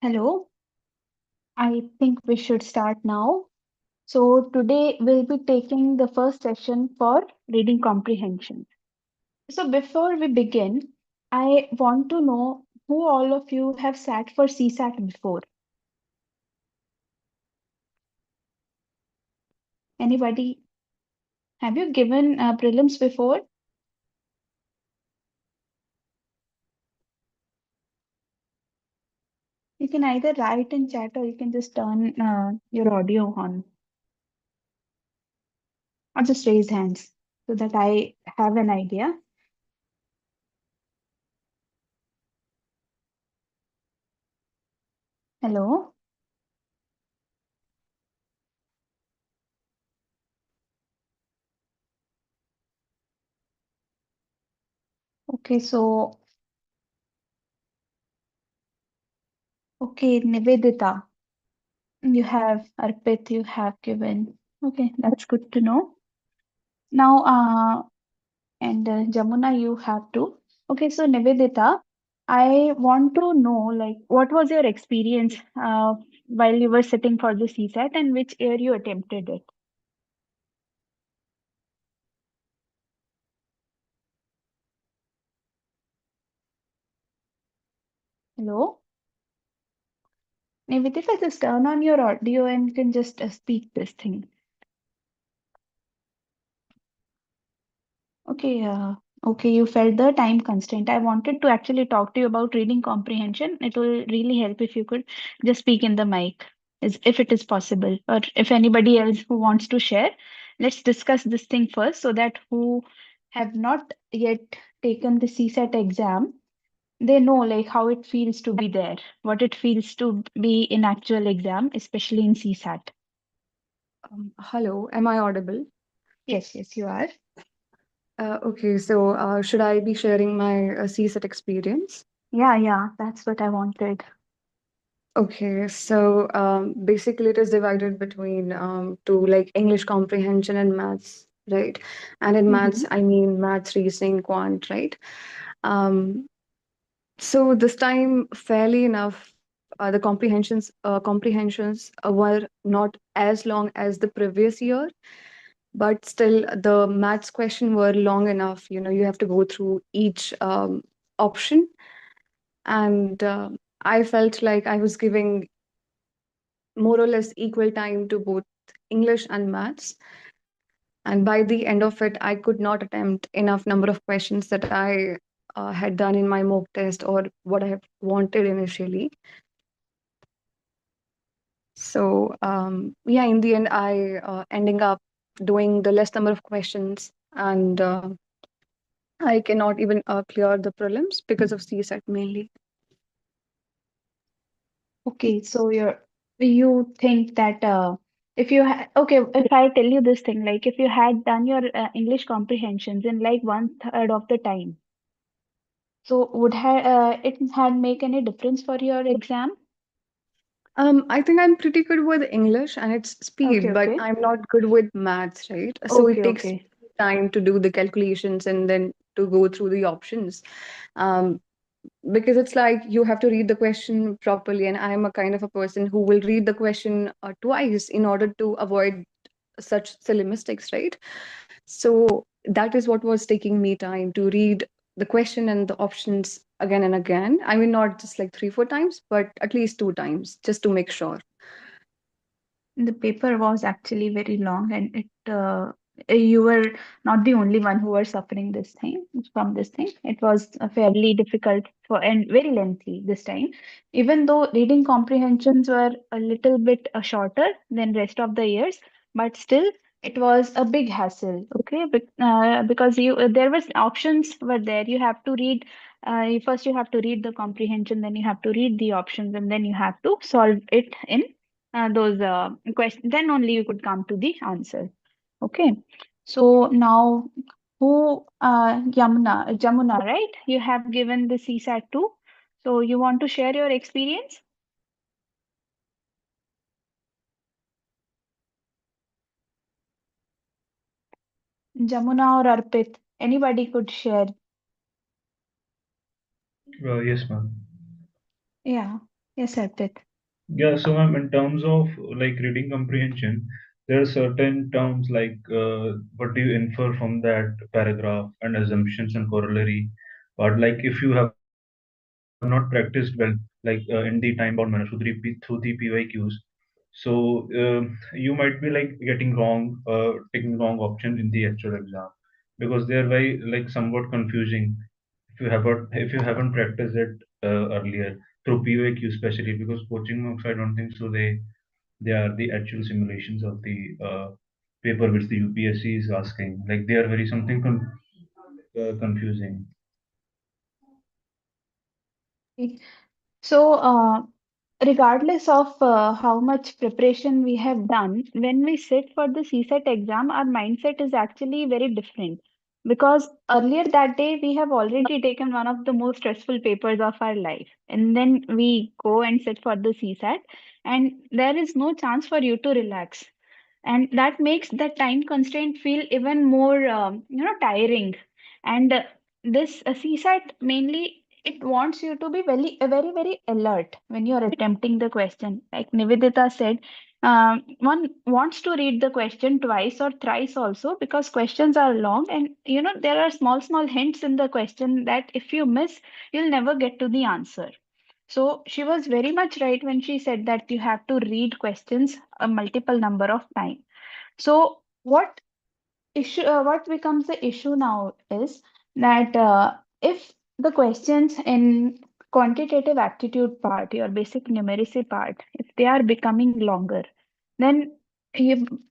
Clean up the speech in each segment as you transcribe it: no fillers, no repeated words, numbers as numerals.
Hello, I think we should start now. So, today we'll be taking the first session for reading comprehension. So, before we begin, I want to know who all of you have sat for CSAT before. Anybody? Have you given prelims before? You can either write in chat or you can just turn your audio on or just raise hands so that I have an idea. Hello? Okay, so, okay, Nivedita. You have Arpit, you have given. Okay, that's good to know. Now, and Jamuna, you have to. Okay, so Nivedita, I want to know, like, what was your experience while you were sitting for the CSAT and which year you attempted it? Hello? Nivedita, just turn on your audio and you can just speak this thing. Okay, okay, you felt the time constraint. I wanted to actually talk to you about reading comprehension. It will really help if you could just speak in the mic, if it is possible, or if anybody else who wants to share. Let's discuss this thing first so that who have not yet taken the CSAT exam, they know like how it feels to be there, what it feels to be in actual exam, especially in CSAT. Hello, am I audible? Yes, yes, you are. Okay, so should I be sharing my CSAT experience? Yeah, yeah, that's what I wanted. Okay, so basically it is divided between two, like English comprehension and maths, right? And in Mm-hmm. maths, I mean maths, reasoning, quant, right? Um, so this time, fairly enough, the comprehensions were not as long as the previous year, but still the maths question were long enough. You have to go through each option, and I felt like I was giving more or less equal time to both English and maths. And by the end of it, I could not attempt enough number of questions that I had done in my mock test or what I have wanted initially. So yeah, in the end, I ending up doing the less number of questions, and I cannot even clear the prelims because of CSAT mainly. Okay, so you think that okay, if I tell you this thing, like if you had done your English comprehensions in like one third of the time, so would it had make any difference for your exam? I think I'm pretty good with English and its Okay, speed, but okay, I'm not good with maths, right? So it okay, takes okay. time to do the calculations and then to go through the options. Um, because it's like you have to read the question properly, and I'm a kind of a person who will read the question twice in order to avoid such silly mistakes, right? So that is what was taking me time to read the question and the options again and again. I mean, not just like three, four times, but at least two times just to make sure. The paper was actually very long, and you were not the only one who were suffering this thing from this thing. It was fairly difficult for and very lengthy this time. Even though reading comprehensions were a little bit shorter than rest of the years, but still it was a big hassle. Okay, because there was options were there. You have to read. First, you have to read the comprehension, then you have to read the options, and then you have to solve it in those questions, then only you could come to the answer. Okay. So now, Jamuna, right? You have given the CSAT too. So you want to share your experience? Jamuna or Arpit, anybody could share. Yes, ma'am. Yeah. Yes, Arpit. Yeah, so ma'am, in terms of like reading comprehension, there are certain terms like what do you infer from that paragraph and assumptions and corollary. But like if you have not practiced well, like in the time-bound manner through the PYQs, so you might be like getting wrong, taking wrong option in the actual exam because they are very like somewhat confusing if you haven't practiced it earlier through PYQ especially because coaching marks I don't think so they are the actual simulations of the paper which the UPSC is asking. Like they are very something confusing. Okay. So, regardless of how much preparation we have done, when we sit for the CSAT exam, our mindset is actually very different. Because earlier that day, we have already taken one of the most stressful papers of our life. And then we go and sit for the CSAT, and there is no chance for you to relax. And that makes the time constraint feel even more tiring. And this CSAT mainly it wants you to be very alert when you are attempting the question. Like Nivedita said, one wants to read the question twice or thrice also because questions are long, and there are small hints in the question that if you miss you'll never get to the answer. So she was very much right when she said that you have to read questions a multiple number of times. So what becomes the issue now is that if the questions in quantitative aptitude part, your basic numeracy part, if they are becoming longer, then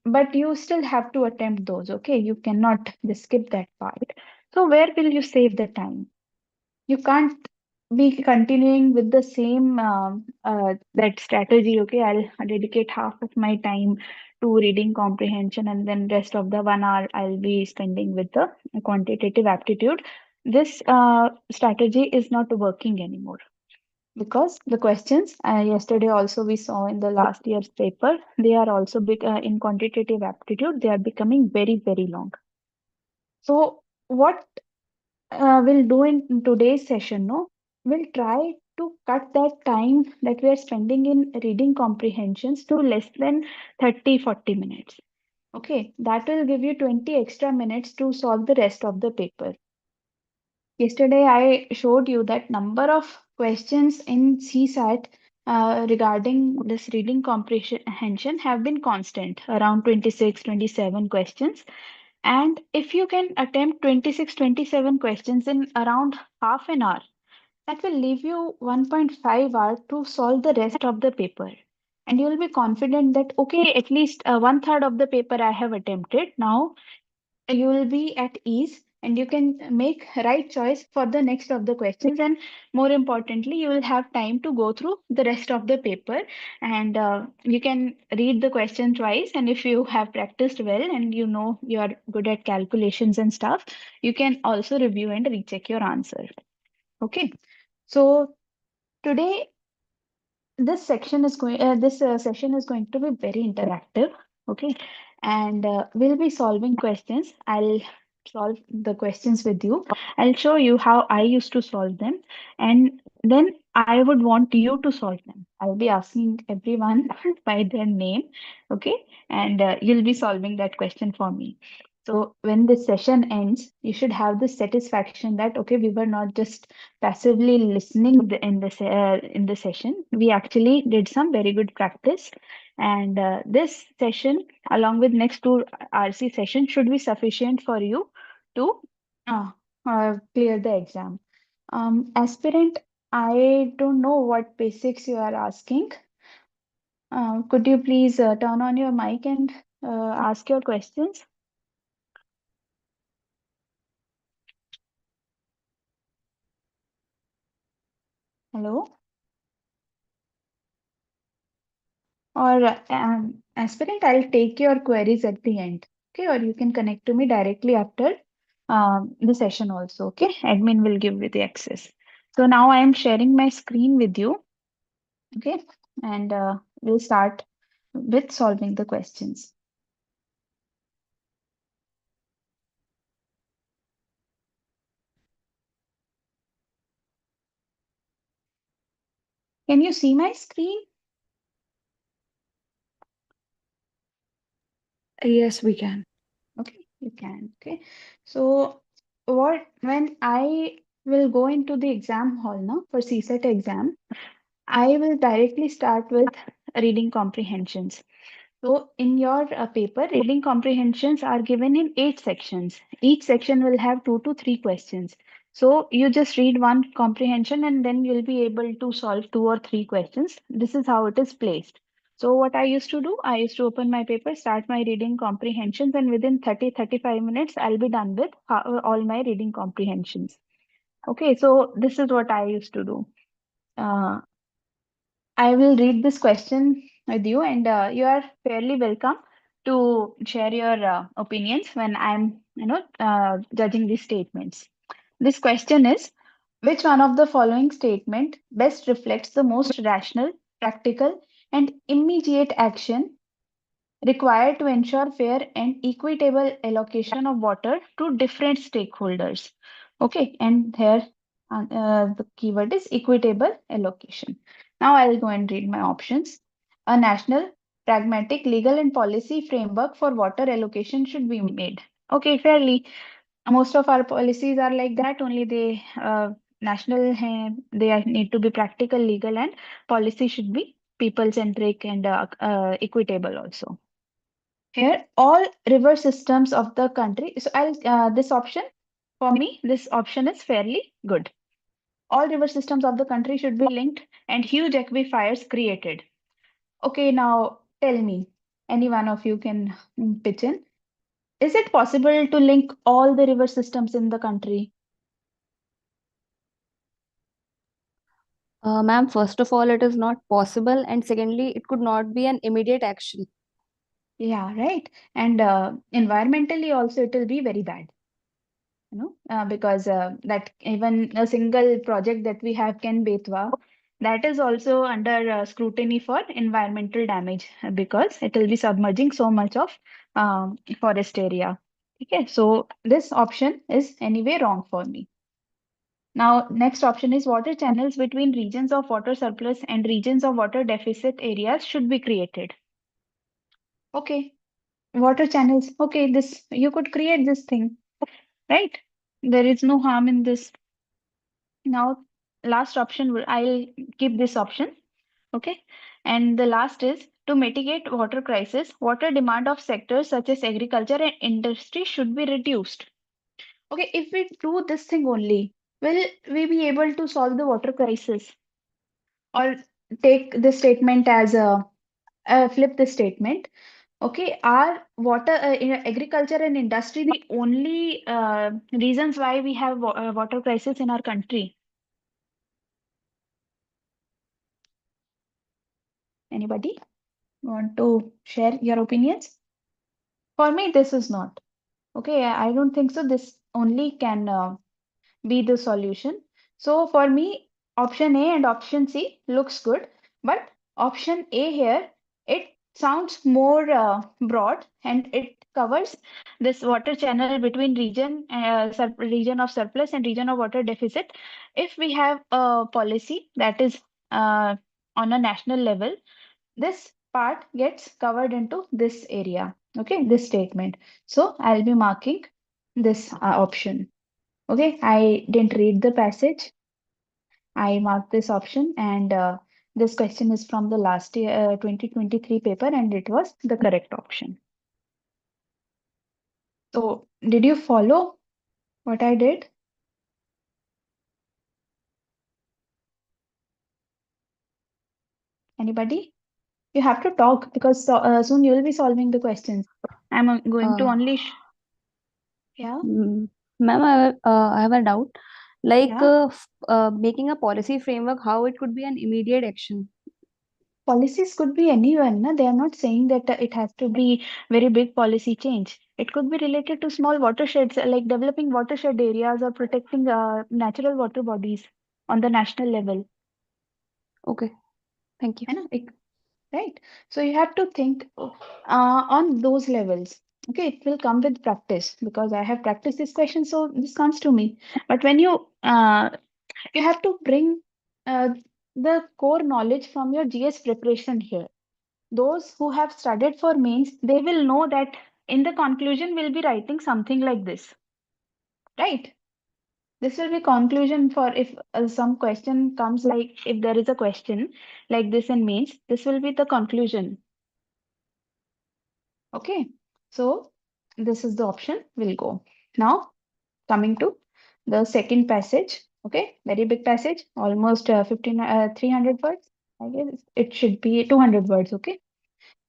but you still have to attempt those. Okay, you cannot just skip that part. So where will you save the time? You can't be continuing with the same that strategy. Okay, I'll dedicate half of my time to reading comprehension and then rest of the 1 hour I'll be spending with the quantitative aptitude. This strategy is not working anymore because the questions yesterday also we saw in the last year's paper, they are also big in quantitative aptitude, they are becoming very long. So what we'll do in today's session, no? We'll try to cut that time that we are spending in reading comprehensions to less than 30-40 minutes. Okay, that will give you 20 extra minutes to solve the rest of the paper. Yesterday, I showed you that number of questions in CSAT regarding this reading comprehension have been constant, around 26, 27 questions. And if you can attempt 26, 27 questions in around half an hour, that will leave you 1.5 hours to solve the rest of the paper. And you will be confident that, okay, at least one third of the paper I have attempted. Now you will be at ease and you can make right choice for the next of the questions, and more importantly you will have time to go through the rest of the paper, and you can read the question twice, and if you have practiced well and you are good at calculations and stuff, you can also review and recheck your answer. Okay, so today this session is going to be very interactive. Okay, and we'll be solving questions. I'll solve the questions with you. I'll show you how I used to solve them, and then I would want you to solve them. I'll be asking everyone by their name. Okay, and you'll be solving that question for me. So when this session ends, you should have the satisfaction that okay, we were not just passively listening in the session. We actually did some very good practice, and this session, along with next two RC sessions, should be sufficient for you to uh, clear the exam. Aspirant, I don't know what basics you are asking. Could you please turn on your mic and ask your questions? Hello? Or aspirant, I'll take your queries at the end. Okay, or you can connect to me directly after the session also. Okay, admin will give you the access. So now I am sharing my screen with you. Okay, and we'll start with solving the questions. Can you see my screen? Yes, we can. Okay, you can. Okay. So when I will go into the exam hall now for CSAT exam, I will directly start with reading comprehensions. So, in your paper, reading comprehensions are given in 8 sections. Each section will have 2 to 3 questions. So, you just read one comprehension and then you'll be able to solve 2 or 3 questions. This is how it is placed. So, what I used to do, I used to open my paper, start my reading comprehensions, and within 30-35 minutes, I'll be done with all my reading comprehensions. Okay, so this is what I used to do. Uh, I will read this question with you, and you are fairly welcome to share your opinions when I'm, judging these statements. This question is, which one of the following statement best reflects the most rational, practical, and immediate action required to ensure fair and equitable allocation of water to different stakeholders? Okay, and here the keyword is equitable allocation. Now I'll go and read my options. A national, pragmatic, legal, and policy framework for water allocation should be made. Okay, fairly. Most of our policies are like that, only they national, need to be practical, legal, and policy should be people centric and equitable also. Here, all river systems of the country. So I'll this option for me, this option is fairly good. All river systems of the country should be linked and huge aquifers created. Okay, now tell me, any one of you can pitch in. Is it possible to link all the river systems in the country? Ma'am, first of all, it is not possible, and secondly, it could not be an immediate action. Yeah, right. And environmentally also it will be very bad. Because that even a single project that we have, Ken Betwa, that is also under scrutiny for environmental damage because it will be submerging so much of forest area. Okay, so this option is anyway wrong for me. Now, next option is water channels between regions of water surplus and regions of water deficit areas should be created. Okay, water channels. Okay, this you could create this thing, right? There is no harm in this. Now, last option, I'll keep this option. Okay. And the last is to mitigate water crisis, water demand of sectors such as agriculture and industry should be reduced. Okay. If we do this thing only, will we be able to solve the water crisis? Or take this statement as a flip the statement. Okay. Are water, agriculture and industry the only reasons why we have water crisis in our country? Anybody want to share your opinions? For me, this is not. Okay, I don't think so. This only can be the solution. So for me, option A and option C looks good, but option A here, it sounds more broad and it covers this water channel between region of surplus and region of water deficit. If we have a policy that is on a national level, this part gets covered into this area. Okay, this statement. So I'll be marking this option. Okay, I didn't read the passage. I marked this option, and this question is from the last year 2023 paper, and it was the correct option. So did you follow what I did? Anybody? You have to talk because soon you will be solving the questions. I'm going to Uh, only yeah, Ma'am, I have a doubt. Like yeah. making a policy framework, how it could be an immediate action? Policies could be anyone, no? They are not saying that it has to be very big policy change. It could be related to small watersheds, like developing watershed areas or protecting natural water bodies on the national level. Okay, thank you. You know, right? So you have to think on those levels. Okay, it will come with practice because I have practiced this question, so this comes to me. But when you have to bring uh, the core knowledge from your GS preparation here. Those who have studied for mains, they will know that in the conclusion we'll be writing something like this, right? This will be conclusion for if some question comes, like if there is a question like this in mains, this will be the conclusion. Okay, so this is the option we'll go. Now coming to the second passage. Okay, very big passage, almost 300 words. I guess it should be 200 words. Okay,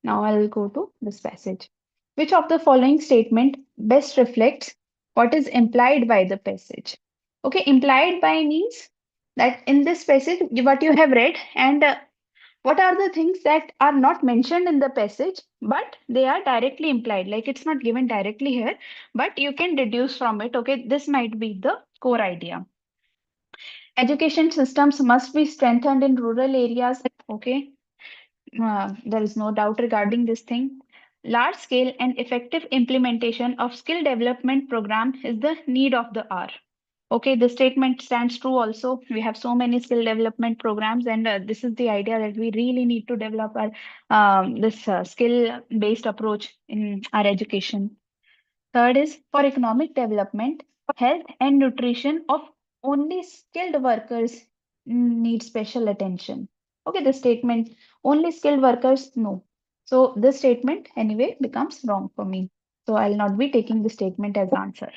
now I'll go to this passage. Which of the following statement best reflects what is implied by the passage? Okay, implied by means that in this passage, what you have read, and what are the things that are not mentioned in the passage, but they are directly implied. Like it's not given directly here, but you can deduce from it. Okay, this might be the core idea. Education systems must be strengthened in rural areas. Okay, there is no doubt regarding this thing. Large scale and effective implementation of skill development program is the need of the hour. Okay, the statement stands true also. We have so many skill development programs, and this is the idea that we really need to develop our this skill-based approach in our education. Third is for economic development, health and nutrition of only skilled workers need special attention. Okay, the statement only skilled workers, no. So this statement anyway becomes wrong for me. So I'll not be taking the statement as answer.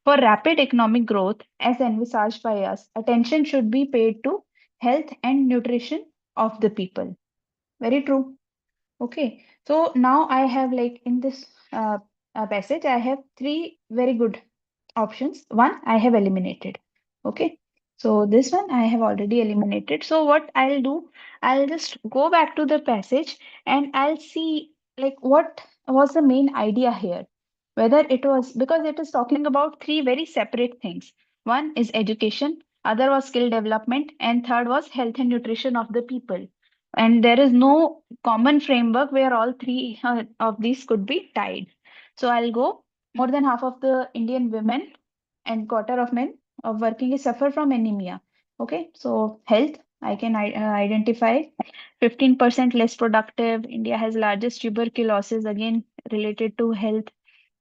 For rapid economic growth, as envisaged by us, attention should be paid to health and nutrition of the people. Very true. Okay, so now I have like in this passage, I have three very good options. One I have eliminated. Okay, so this one I have already eliminated. So what I'll do, I'll just go back to the passage and I'll see like what was the main idea here. Whether it was because it is talking about three very separate things. One is education, other was skill development, and third was health and nutrition of the people. And there is no common framework where all three of these could be tied. So I'll go more than half of the Indian women and quarter of men of working is suffer from anemia. Okay, so health, I can identify 15% less productive. India has largest tuberculosis, again related to health.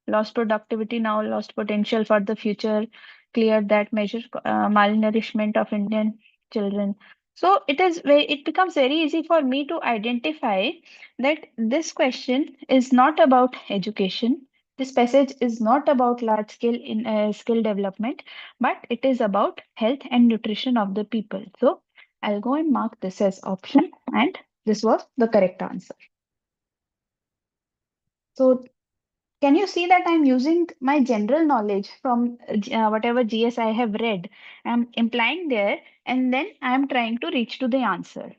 Lost productivity now, lost potential for the future. Clear that measure malnourishment of Indian children. So it becomes very easy for me to identify that this question is not about education. This passage is not about large scale in skill development, but it is about health and nutrition of the people. So I'll go and mark this as option, and this was the correct answer. So can you see that I'm using my general knowledge from whatever GS I have read? I'm implying there, and then I'm trying to reach to the answer.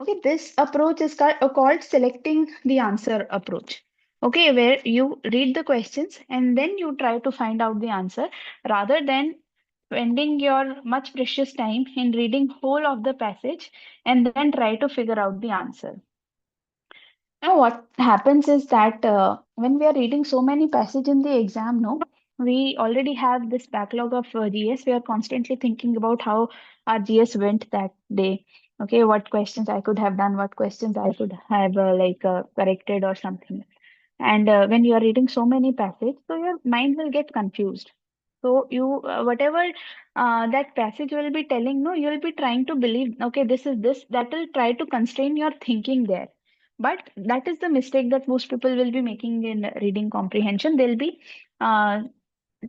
Okay, this approach is called selecting the answer approach. Okay, where you read the questions and then you try to find out the answer rather than spending your much precious time in reading whole of the passage and then try to figure out the answer. Now, what happens is that when we are reading so many passages in the exam, no, we already have this backlog of GS. We are constantly thinking about how our GS went that day. Okay, what questions I could have done, what questions I could have corrected or something. And when you are reading so many passages, so your mind will get confused. So you, whatever that passage will be telling, no, you will be trying to believe, okay, this is this, that will try to constrain your thinking there. But that is the mistake that most people will be making in reading comprehension. They'll be uh,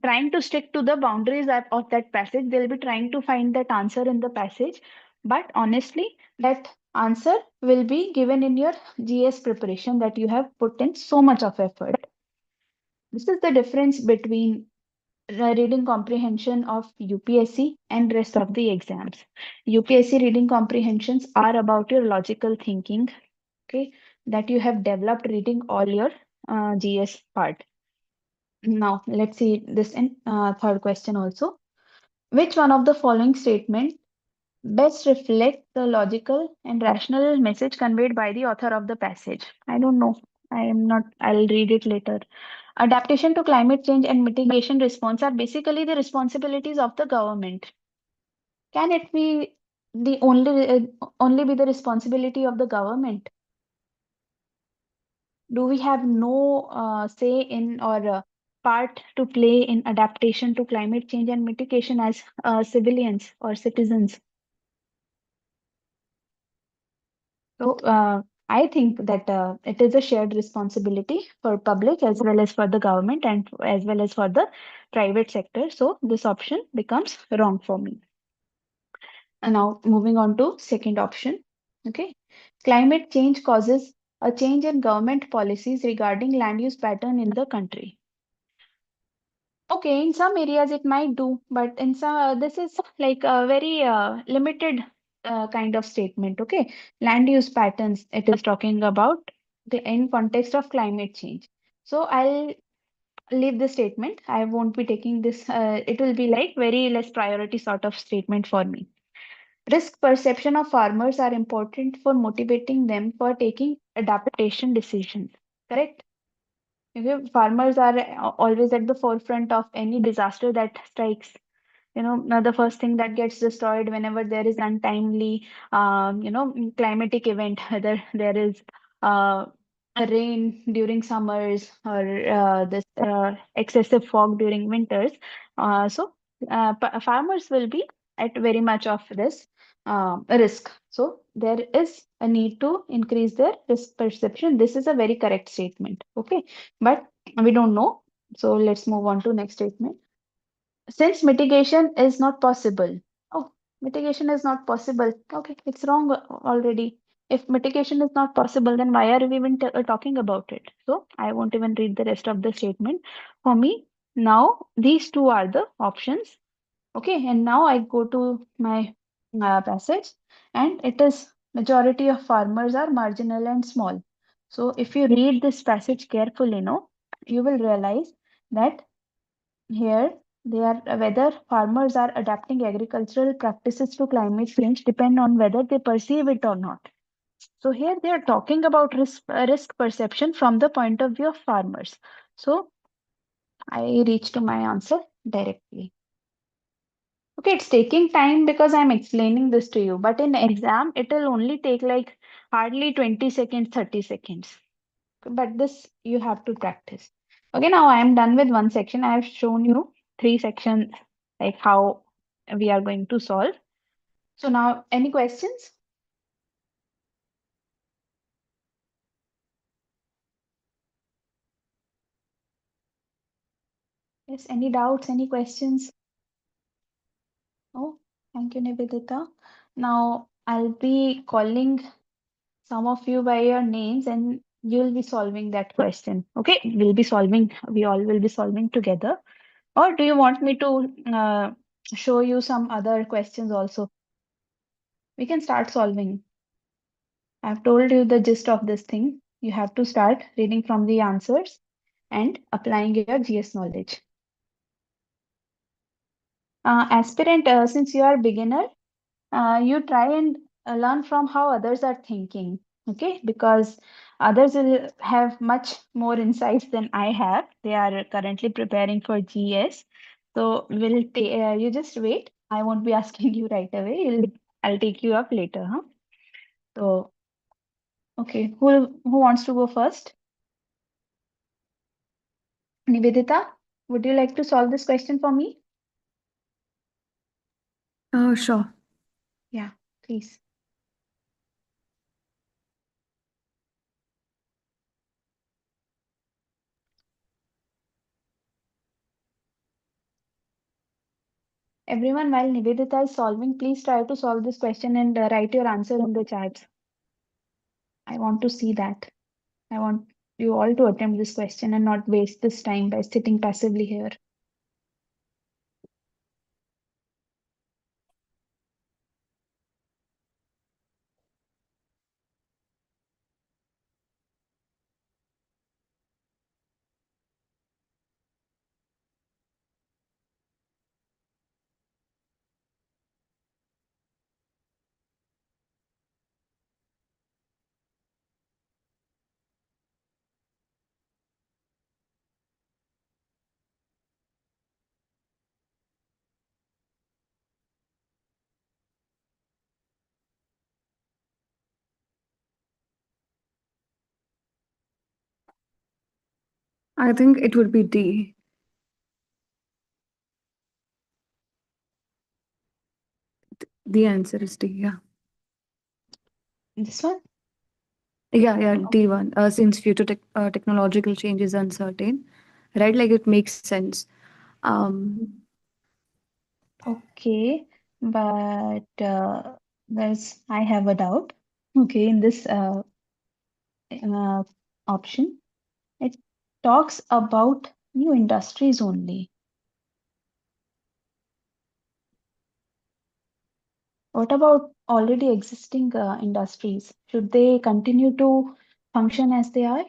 trying to stick to the boundaries of that passage. They'll be trying to find that answer in the passage. But honestly, that answer will be given in your GS preparation that you have put in so much of effort. This is the difference between reading comprehension of UPSC and rest of the exams. UPSC reading comprehensions are about your logical thinking, okay, that you have developed reading all your GS part. Now, let's see this in third question also. Which one of the following statement best reflect the logical and rational message conveyed by the author of the passage? I don't know. I am not, I'll read it later. Adaptation to climate change and mitigation response are basically the responsibilities of the government. Can it be the only be the responsibility of the government? Do we have no say in or part to play in adaptation to climate change and mitigation as civilians or citizens? So I think that it is a shared responsibility for public as well as for the government and as well as for the private sector. So this option becomes wrong for me. And now moving on to second option. Okay. Climate change causes a change in government policies regarding land use pattern in the country. Okay, in some areas it might do, but in some this is like a very limited kind of statement. Okay, land use patterns it is talking about in context of climate change. So I'll leave the statement. I won't be taking this. It will be like very less priority sort of statement for me. Risk perception of farmers are important for motivating them for taking adaptation decisions. Correct? Okay, farmers are always at the forefront of any disaster that strikes. Now the first thing that gets destroyed whenever there is untimely, climatic event, whether there is uh, a rain during summers or this excessive fog during winters. Farmers will be at very much of this risk. So there is a need to increase their risk perception. This is a very correct statement. Okay, but we don't know. So let's move on to next statement. Since mitigation is not possible. Oh, mitigation is not possible. Okay, it's wrong already. If mitigation is not possible, then why are we even talking about it? So I won't even read the rest of the statement. For me, now these two are the options. Okay, and now I go to my passage, and it is majority of farmers are marginal and small. So if you read this passage carefully, no, you will realize that here, they are whether farmers are adapting agricultural practices to climate change depend on whether they perceive it or not. So here they are talking about risk perception from the point of view of farmers. So I reach to my answer directly. Okay, it's taking time because I'm explaining this to you, but in exam it will only take like hardly 20 seconds, 30 seconds. But this you have to practice. Okay, now I am done with one section. I have shown you three sections, like how we are going to solve. So now, any questions? Yes, any doubts, any questions? Oh, thank you, Nivedita. Now I'll be calling some of you by your names and you'll be solving that question. Okay, we all will be solving together. Or do you want me to show you some other questions also? We can start solving. I've told you the gist of this thing. You have to start reading from the answers and applying your GS knowledge. Aspirant, since you are beginner, you try and learn from how others are thinking, okay? Because others will have much more insights than I have. They are currently preparing for GS. So you just wait. I won't be asking you right away. I'll take you up later, huh? So, okay, who wants to go first? Nivedita, would you like to solve this question for me? Sure. Yeah, please. Everyone, while Nivedita is solving, please try to solve this question and write your answer in the chats. I want to see that. I want you all to attempt this question and not waste this time by sitting passively here. I think it would be D. The answer is D. Yeah. This one? Yeah, D1. Since future technological change is uncertain, right? Like it makes sense. Um, Okay, but I have a doubt. Okay, in this uh, option, it talks about new industries only. What about already existing industries? Should they continue to function as they are?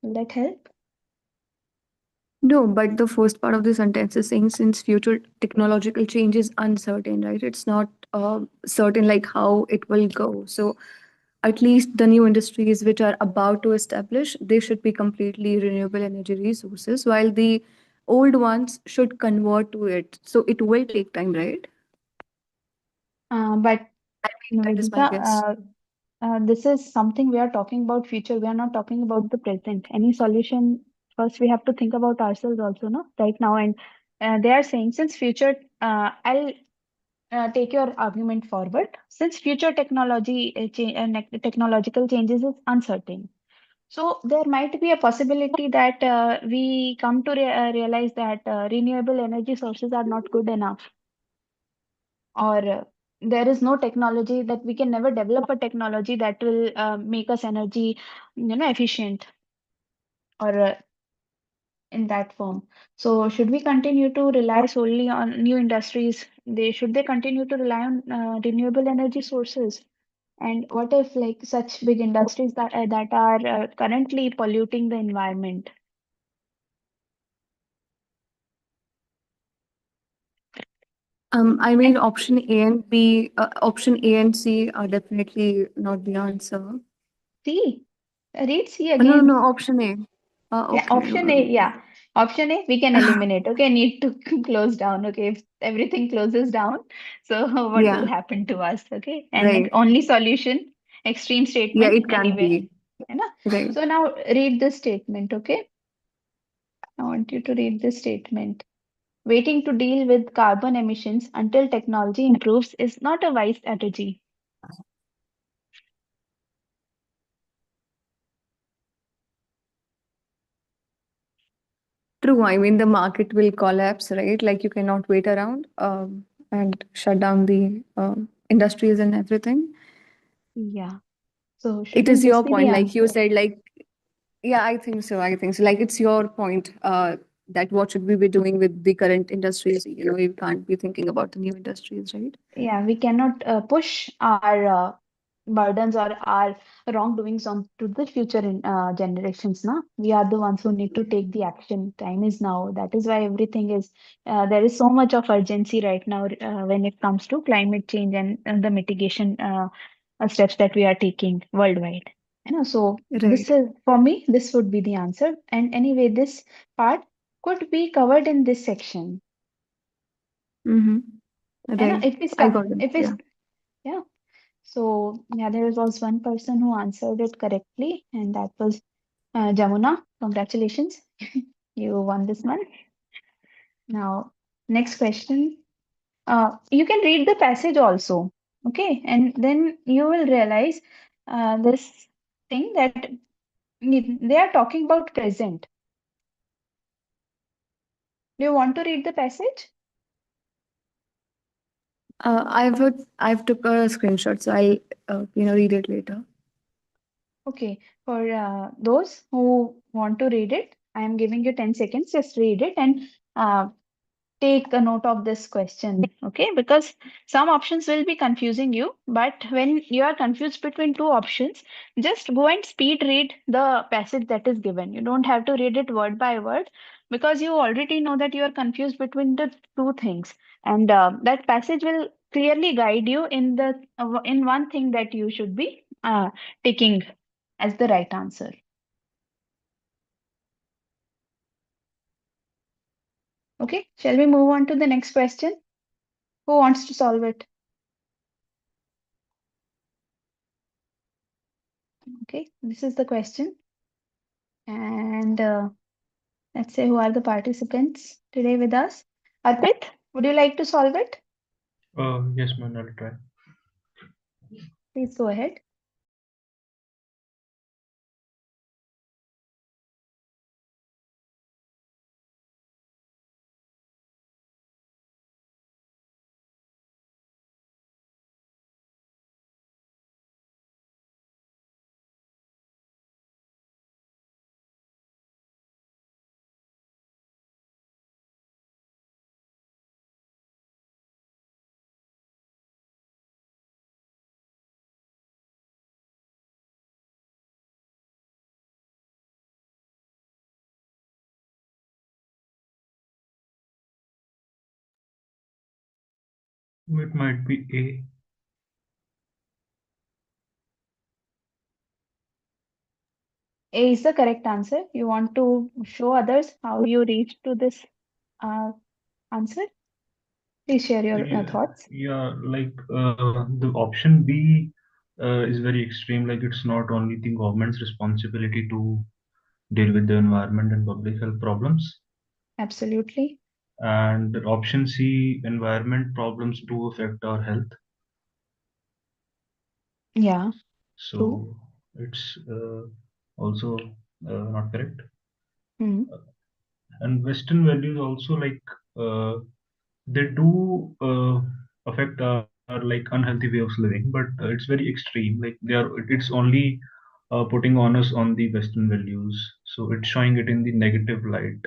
Will that help? no, but the first part of the sentence is saying since future technological change is uncertain, right? It's not certain like how it will go. So at least the new industries which are about to establish, they should be completely renewable energy resources, while the old ones should convert to it. So it will take time, right? But I mean, that is Vedanta, my guess. this is something we are talking about future. We are not talking about the present. Any solution, first we have to think about ourselves also, no? Right now. And they are saying since future, I'll take your argument forward. Since future technological changes is uncertain. So there might be a possibility that we come to realize that renewable energy sources are not good enough, or there is no technology that we can never develop a technology that will make us energy, efficient, or in that form. So should we continue to rely solely on new industries? Should they continue to rely on renewable energy sources? And what if like such big industries that are currently polluting the environment? I mean, And option A and C are definitely not the answer. C, read C No, again. no, option A. Yeah, Okay. option A, yeah. Option A, we can eliminate. Okay, need to close down. Okay, if everything closes down, so what will Yeah, happen to us? Okay, and right. only solution, extreme Yeah, statement it can anyway. be. You know? Right. So now read this statement. Okay, I want you to read this statement. Waiting to deal with carbon emissions until technology improves is not a wise strategy. True. I mean, the market will collapse, right? Like you cannot wait around and shut down the industries and everything. Yeah. So It shouldn't is this your be the point, like you answer? said, like, yeah, I think so. I think so. Like, it's your point that what should we be doing with the current industries? You know, you can't be thinking about the new industries, right? Yeah, we cannot push our burdens or our wrongdoings on to the future generations. Now we are the ones who need to take the action. Time is now. That is why everything is. There is so much of urgency right now when it comes to climate change and the mitigation steps that we are taking worldwide. So Right. this is for me. This would be the answer. And anyway, this part could be covered in this section. Mm-hmm. Right. If we I start, got it. if we Yeah. yeah. So, yeah, there was one person who answered it correctly, and that was Jamuna. Congratulations. You won this one. Now, next question. You can read the passage also, okay? And then you will realize this thing that they are talking about present. Do you want to read the passage? I've took a screenshot, so I'll read it later. Okay, for those who want to read it, I am giving you 10 seconds. Just read it and uh, take a note of this question, okay? Because some options will be confusing you, but when you are confused between two options, just go and speed read the passage that is given. You don't have to read it word by word because you already know that you are confused between the two things, and that passage will clearly guide you in one thing that you should be taking as the right answer. Okay, shall we move on to the next question? Who wants to solve it? Okay, this is the question. And Let's say who are the participants today with us. Arpit, would you like to solve it? Yes, ma'am, I'll try. Please go ahead. It might be A. A is the correct answer. You want to show others how you reached to this answer? Please share your Yeah, thoughts. yeah, like the option B is very extreme. Like it's not only the government's responsibility to deal with the environment and public health problems, Absolutely. and option C, environment problems do affect our health. Yeah, true. So it's also not correct. Hmm. And Western values also uh, they do affect our like unhealthy way of living, but it's very extreme. Like it's only putting onus on the Western values, so it's showing it in the negative light.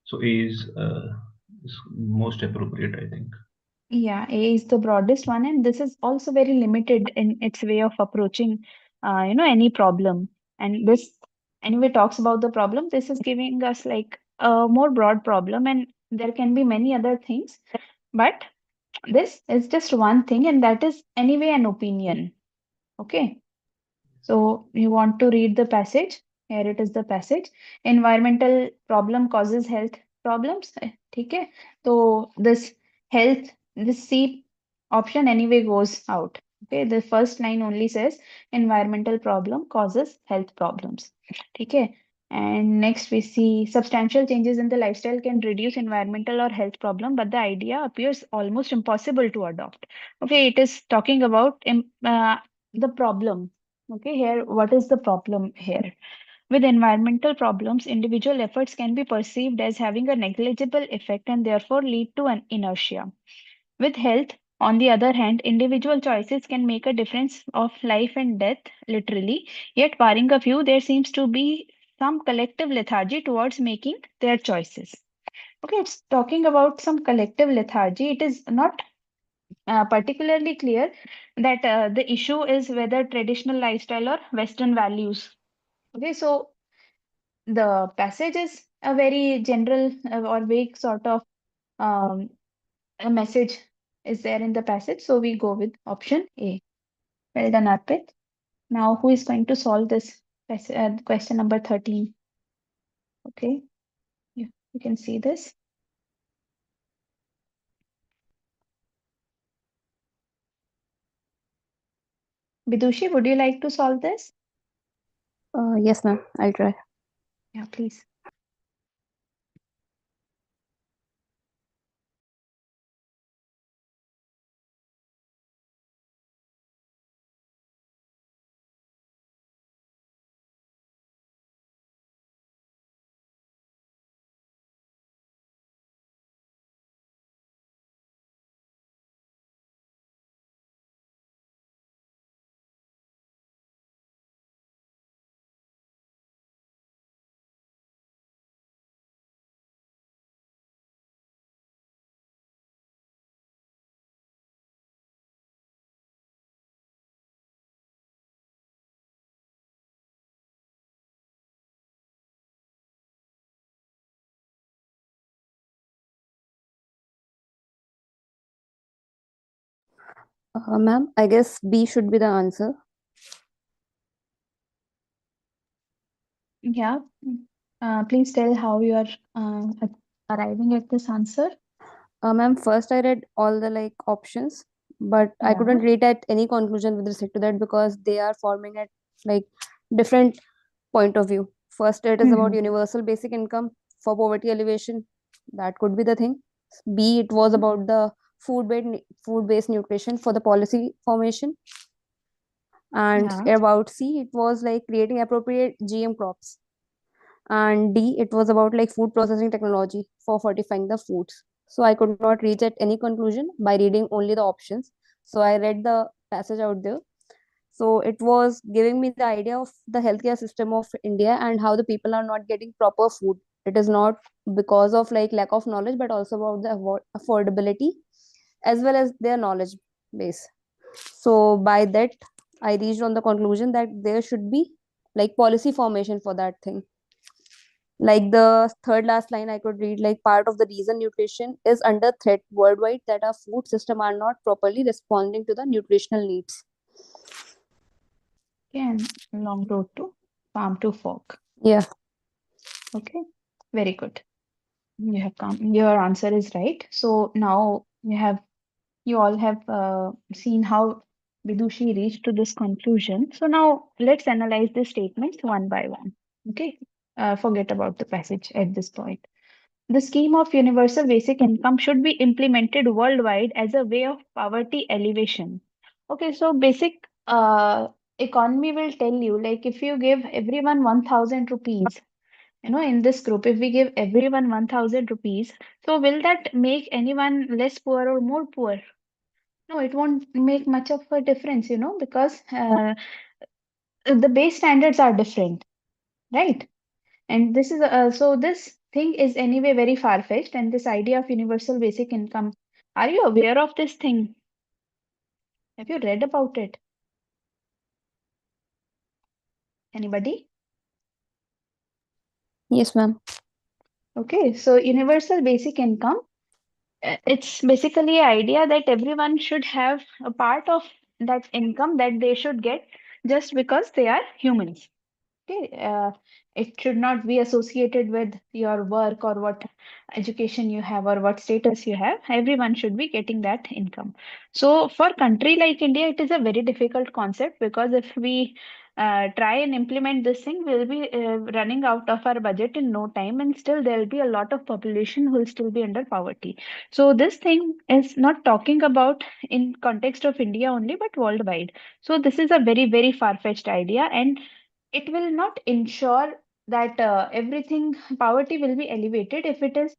So A is most appropriate, I think. Yeah, A is the broadest one, and this is also very limited in its way of approaching, any problem. And this anyway talks about the problem. This is giving us like a more broad problem, and there can be many other things, but this is just one thing, and that is anyway an opinion. Okay. So you want to read the passage? Here it is the passage. Environmental problem causes health problems. ठीक है? So this health, this C option anyway goes out. Okay, the first line only says environmental problem causes health problems. ठीक है? And next we see substantial changes in the lifestyle can reduce environmental or health problem, but the idea appears almost impossible to adopt. Okay, it is talking about the problem. Okay, here, what is the problem here? With environmental problems, individual efforts can be perceived as having a negligible effect and therefore lead to an inertia. With health, on the other hand, individual choices can make a difference of life and death, literally. Yet, barring a few, there seems to be some collective lethargy towards making their choices. Okay, it's talking about some collective lethargy. It is not particularly clear that the issue is whether traditional lifestyle or Western values. Okay, so the passage is a very general or vague sort of um, a message is there in the passage. So we go with option A. Well done, Arpit. Now, who is going to solve this question number 13? Okay, you can see this. Bidushi, would you like to solve this? Yes, ma'am. I'll try. Yeah, please. Ma'am, I guess B should be the answer. Yeah. Please tell how you are arriving at this answer. Ma'am, first I read all the like options, but I Yeah. couldn't read at any conclusion with respect to that because they are forming at like different point of view. First, it is about Mhm. universal basic income. for poverty elevation. That could be the thing. B, it was about the food-based nutrition for the policy formation. And Yeah. about C, it was like creating appropriate GM crops. And D, it was about like food processing technology for fortifying the foods. So I could not reach at any conclusion by reading only the options. So I read the passage out there. So it was giving me the idea of the healthcare system of India and how the people are not getting proper food. It is not because of like lack of knowledge, but also about the affordability as well as their knowledge base. So by that, I reached on the conclusion that there should be like policy formation for that thing. Like the third last line I could read, like part of the reason nutrition is under threat worldwide that our food system are not properly responding to the nutritional needs. Again, long road to farm to fork. Yeah. Okay, very good. You have come. Your answer is right. So now you all have seen how Vidushi reached to this conclusion. So now let's analyze the statements one by one. Okay, forget about the passage at this point. The scheme of universal basic income should be implemented worldwide as a way of poverty elevation. Okay, so basic economy will tell you, like, if you give everyone 1000 rupees, in this group, if we give everyone 1000 rupees, so will that make anyone less poor or more poor? No, it won't make much of a difference, because the base standards are different, right? And this is so this thing is anyway very far-fetched, and this idea of universal basic income. Are you aware of this thing? Have you read about it? Anybody? Yes, ma'am. Okay, so universal basic income, it's basically an idea that everyone should have a part of that income that they should get just because they are humans. Okay, it should not be associated with your work or what education you have or what status you have. Everyone should be getting that income. So for country like India, it is a very difficult concept, because if we try and implement this thing, we'll be running out of our budget in no time, and still there will be a lot of population who will still be under poverty. So this thing is not talking about in context of India only, but worldwide. So this is a very, very far-fetched idea, and it will not ensure that everything poverty will be elevated if it is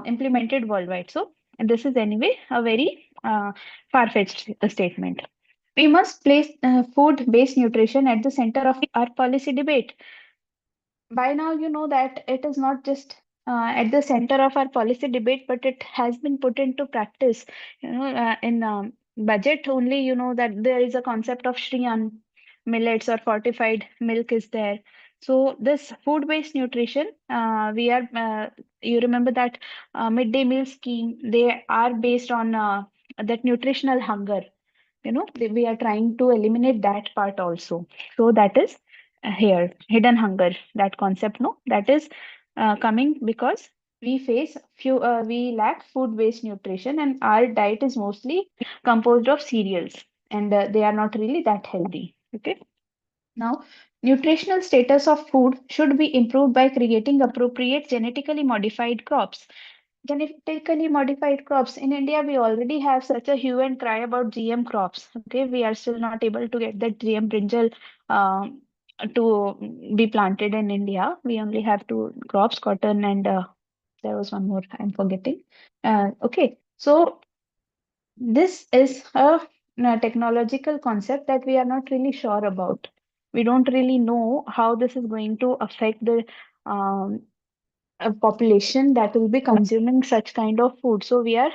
implemented worldwide. So this is anyway a very far-fetched statement. We must place food-based nutrition at the center of our policy debate. By now you know that it is not just at the center of our policy debate, but it has been put into practice. In budget only, you know that there is a concept of Shriyan, millets or fortified milk is there. So this food-based nutrition, you remember that midday meal scheme, they are based on that nutritional hunger. We are trying to eliminate that part also. So that is here, hidden hunger, that concept, no, that is coming because we lack food-based nutrition, and our diet is mostly composed of cereals, and they are not really that healthy. Okay. Now, nutritional status of food should be improved by creating appropriate genetically modified crops. Genetically modified crops. In India, we already have such a hue and cry about GM crops. Okay, we are still not able to get that GM brinjal to be planted in India. We only have two crops, cotton and there was one more I'm forgetting. Okay, so this is a technological concept that we are not really sure about. We don't really know how this is going to affect the um, a population that will be consuming such kind of food. So we are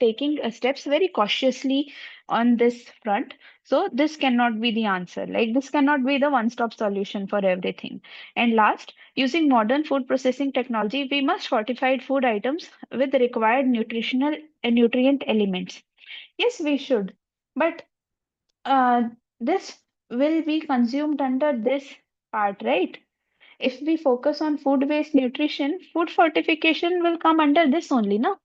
taking steps very cautiously on this front. So this cannot be the answer. Like, this cannot be the one-stop solution for everything. And last, using modern food processing technology, we must fortify food items with the required nutritional and nutrient elements. Yes, we should. But uh, this will be consumed under this part, right? If we focus on food-based nutrition, food fortification will come under this only, no?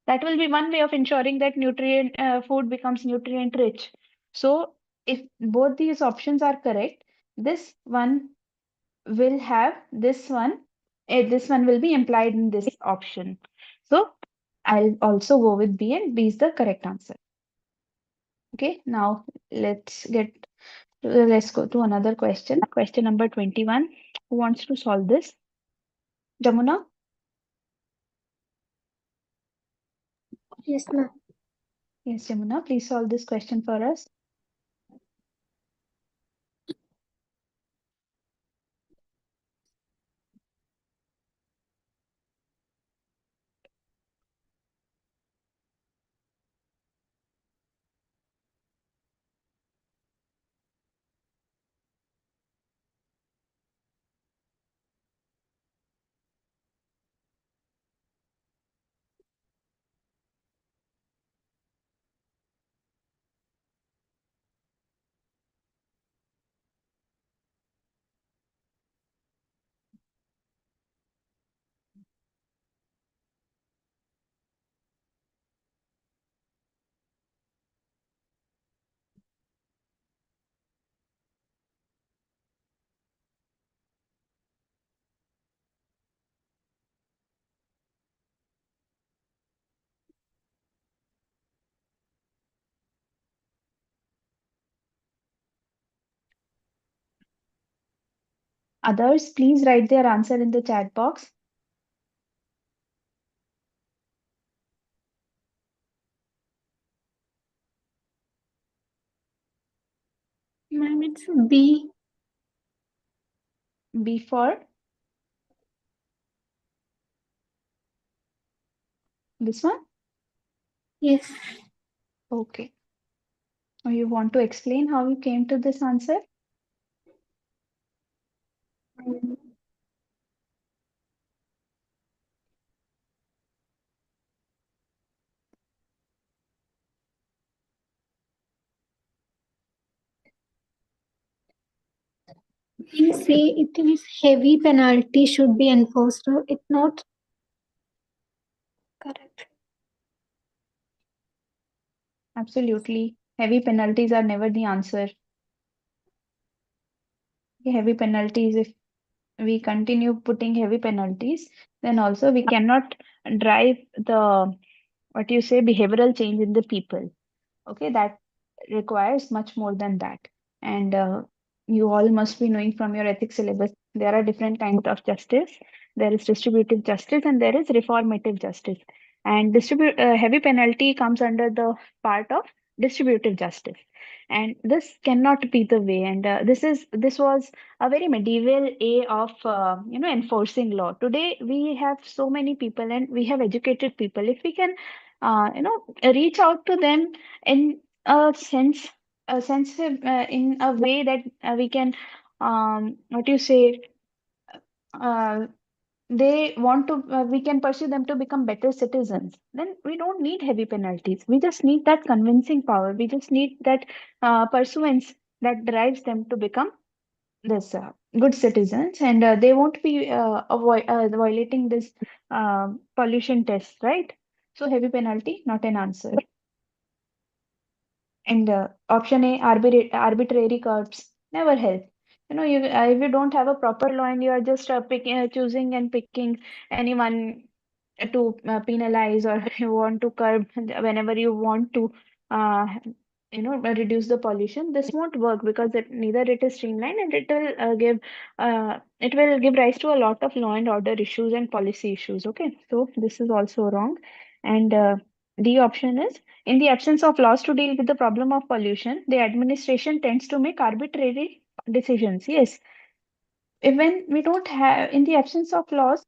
That will be one way of ensuring that nutrient food becomes nutrient rich. So if both these options are correct, this one will have this one This one will be implied in this option. So I'll also go with B, and B is the correct answer. Okay, now let's go to another question. Question number 21. Who wants to solve this? Jamuna? Yes, ma'am. Yes, Jamuna, please solve this question for us. Others, please write their answer in the chat box. Ma'am, it's B. B for this one? Yes. Okay. Or you want to explain how you came to this answer? Um, We say it is heavy penalty should be enforced. So it's not correct. Absolutely. Heavy penalties are never the answer. Heavy penalties, if we continue putting heavy penalties, then also we cannot drive the, what you say, behavioral change in the people. Okay, that requires much more than that. And you all must be knowing from your ethics syllabus, there are different kinds of justice. There is distributive justice and there is reformative justice. And heavy penalty comes under the part of distributive justice. And this cannot be the way. And this was a very medieval way of enforcing law. Today we have so many people and we have educated people. If we can reach out to them in a sensitive in a way that we can what do you say uh, they want to we can pursue them to become better citizens, then we don't need heavy penalties. We just need that convincing power. We just need that pursuance that drives them to become this good citizens, and they won't be violating this pollution test, right? So heavy penalty, not an answer. And option A, arbitrary curbs never help. If you don't have a proper law and you are just choosing and picking anyone to penalize, or you want to curb whenever you want to, uh, reduce the pollution, this won't work because neither it is streamlined, and it will give rise to a lot of law and order issues and policy issues. Okay, so this is also wrong. And D option is, in the absence of laws to deal with the problem of pollution, the administration tends to make arbitrary decisions. Yes, when we don't have, in the absence of laws,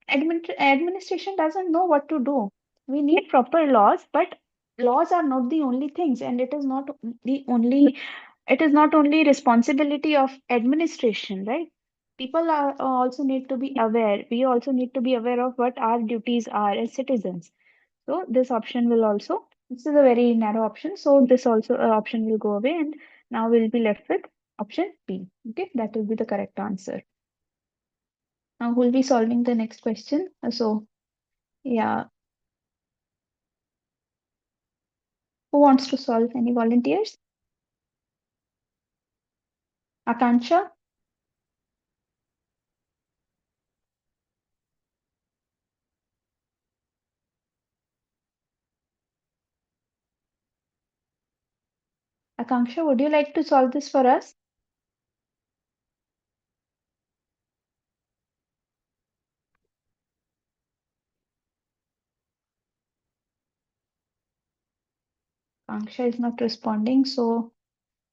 administration doesn't know what to do. We need proper laws, but laws are not the only things, and it is not only responsibility of administration, right? People are also need to be aware. We also need to be aware of what our duties are as citizens. So this option will also, this is a very narrow option. So this also option will go away, and now we'll be left with option B. Okay, that will be the correct answer. Now who will be solving the next question? So yeah, who wants to solve? Any volunteers? Akansha? Akanksha, would you like to solve this for us? Akanksha is not responding, so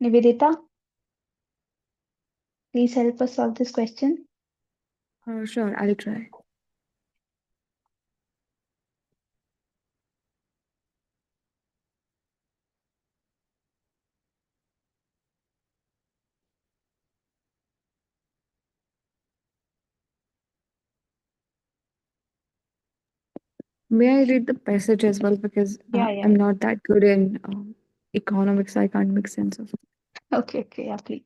Nivedita, please help us solve this question. Sure, I'll try. May I read the passage as well because Yeah, yeah, I'm yeah. not that good in economics. I can't make sense of it. Okay, okay, yeah, please.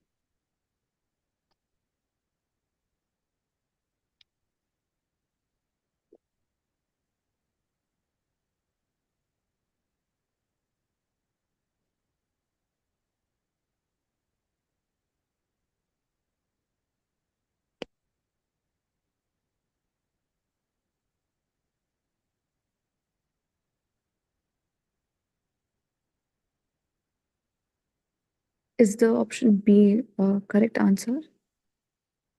Is the option B correct answer?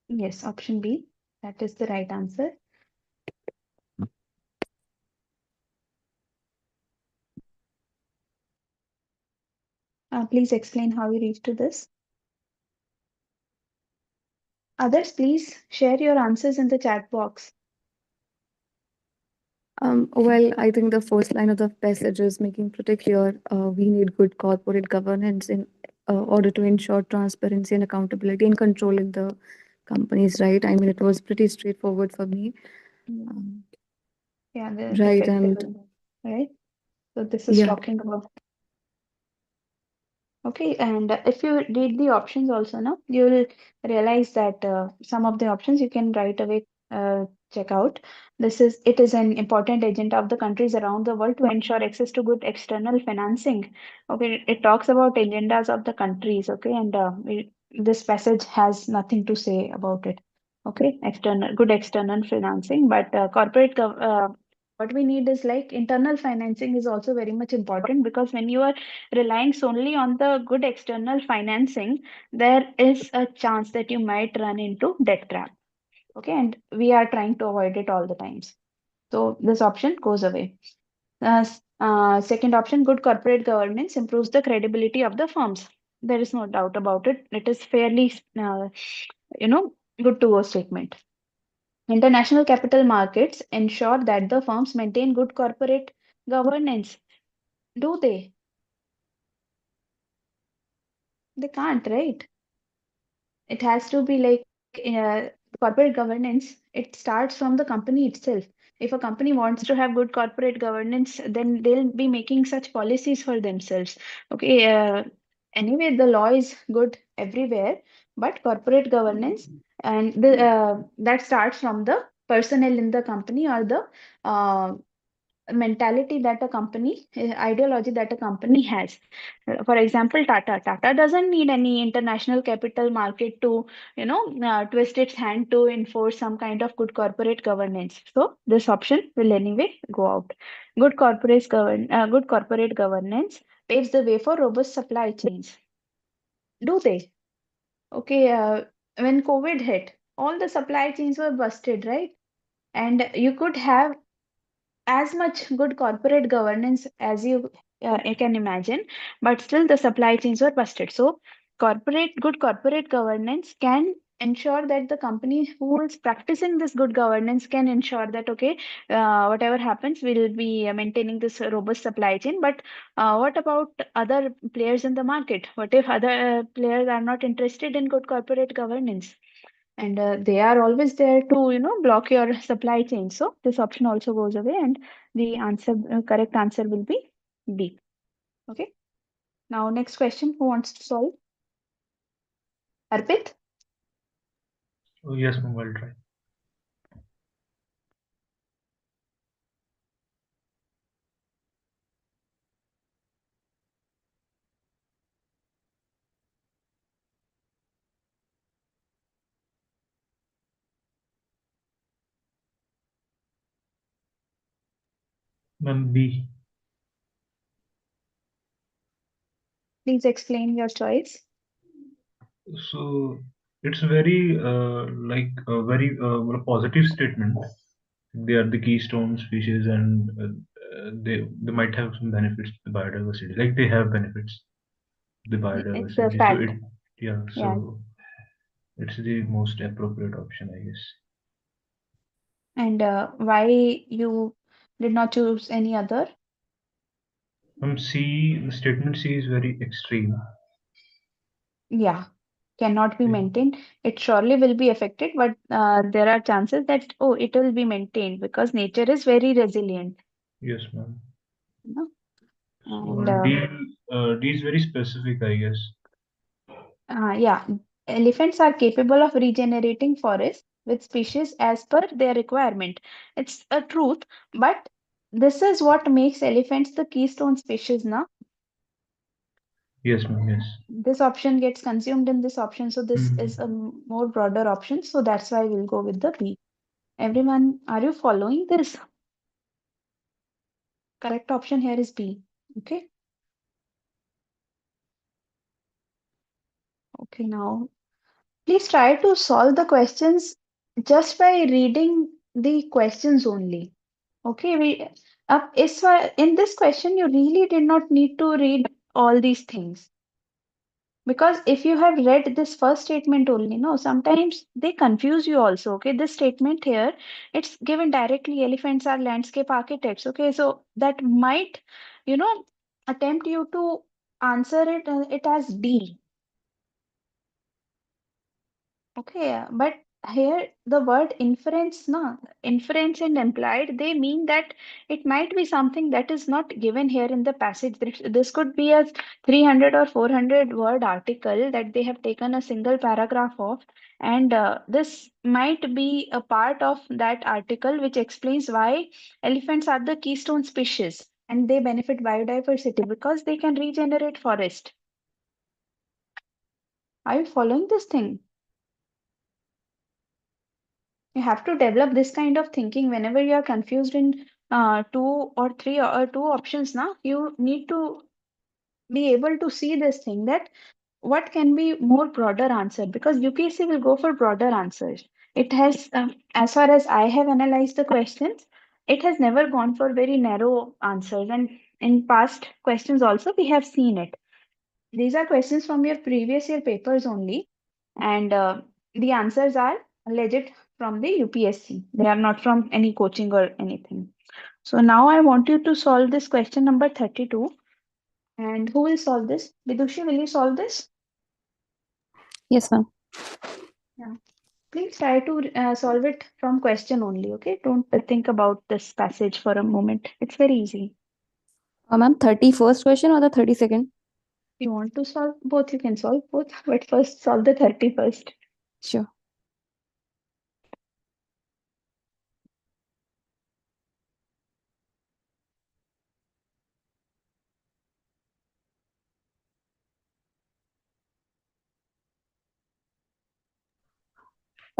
Yes, option B. That is the right answer. Please explain how you reached to this. Others, please share your answers in the chat box. Well, I think the first line of the passage is making pretty clear we need good corporate governance in order to ensure transparency and accountability in controlling the companies, right? I mean, it was pretty straightforward for me. Mm. Um, Yeah, the right, effective, and right? So this is yeah, talking about. Okay, and if you read the options also now, you will realize that some of the options you can right away check out. It is an important agenda of the countries around the world to ensure access to good external financing. Okay, it talks about agendas of the countries. Okay, and this passage has nothing to say about it. Okay, good external financing, but what we need is like internal financing is also very much important because when you are relying solely on the good external financing, there is a chance that you might run into debt trap. Okay, and we are trying to avoid it all the times. So this option goes away. Second option, good corporate governance improves the credibility of the firms. There is no doubt about it. It is fairly, you know, good to go statement. International capital markets ensure that the firms maintain good corporate governance. Do they? They can't, right? It has to be like corporate governance. It starts from the company itself. If a company wants to have good corporate governance, then they'll be making such policies for themselves. Okay. Anyway, the law is good everywhere, but corporate governance and that starts from the personnel in the company or the uh, mentality that a company, ideology that a company has. For example, Tata doesn't need any international capital market to, twist its hand to enforce some kind of good corporate governance. So this option will anyway go out. Good corporate governance paves the way for robust supply chains. Do they? Okay, when COVID hit, all the supply chains were busted, right? And you could have as much good corporate governance as you can imagine, but still the supply chains were busted. So, good corporate governance can ensure that the company who is practicing this good governance can ensure that okay, whatever happens, we'll be maintaining this robust supply chain. But what about other players in the market? What if other players are not interested in good corporate governance? And they are always there to block your supply chain. So this option also goes away, and the correct answer will be B. Okay, now next question, who wants to solve? Arpit? Oh, yes, ma'am, I'll try. Ma'am, B. Please explain your choice. So it's very very positive statement. They are the keystone species, and they might have some benefits to the biodiversity. Like they have benefits to the It's a biodiversity. So fact. it yeah. Yeah. So it's the most appropriate option, I guess. And why you did not choose any other? C, the statement C is very extreme. Yeah, cannot be Yeah. maintained. It surely will be affected, but there are chances that, oh, it will be maintained because nature is very resilient. Yes, ma'am. You know? So And D is very specific, I guess. yeah, elephants are capable of regenerating forests with species as per their requirement. It's a truth, but this is what makes elephants the keystone species now. Yes, ma'am. Yes. This option gets consumed in this option, so this Hmm. is a more broader option. So that's why we'll go with the B. Everyone, are you following this? Correct option here is B. Okay. Okay, now please try to solve the questions just by reading the questions only. Okay, in this question, you really did not need to read all these things. Because if you have read this first statement only, no, sometimes they confuse you also. Okay, this statement here, it's given directly elephants are landscape architects. Okay, so that might, you know, attempt you to answer it as D. Okay, but here the word inference, no, inference and implied, they mean that it might be something that is not given here in the passage. This could be a 300 or 400 word article that they have taken a single paragraph of, and this might be a part of that article which explains why elephants are the keystone species and they benefit biodiversity because they can regenerate forest. Are you following this thing? You have to develop this kind of thinking whenever you are confused in two or three or two options. Now you need to be able to see this thing that what can be more broader answer because UPSC will go for broader answers. It has, as far as I have analyzed the questions, it has never gone for very narrow answers. And in past questions also, we have seen it. These are questions from your previous year papers only, and the answers are legit from the UPSC. They are not from any coaching or anything. So now I want you to solve this question number 32. And who will solve this? Vidushi, will you solve this? Yes, ma'am. Yeah. Please try to solve it from question only, okay? Don't think about this passage for a moment. It's very easy. Ma'am, 31st question or the 32nd? If you want to solve both, you can solve both, but first solve the 31st. Sure.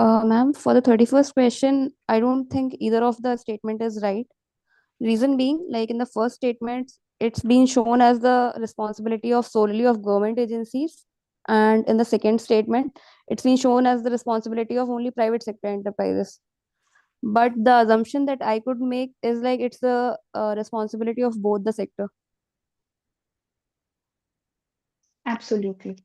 Ma'am, for the 31st question, I don't think either of the statement is right. Reason being, like in the first statement, it's been shown as the responsibility of solely of government agencies. And in the second statement, it's been shown as the responsibility of only private sector enterprises. But the assumption that I could make is like it's the responsibility of both the sector. Absolutely.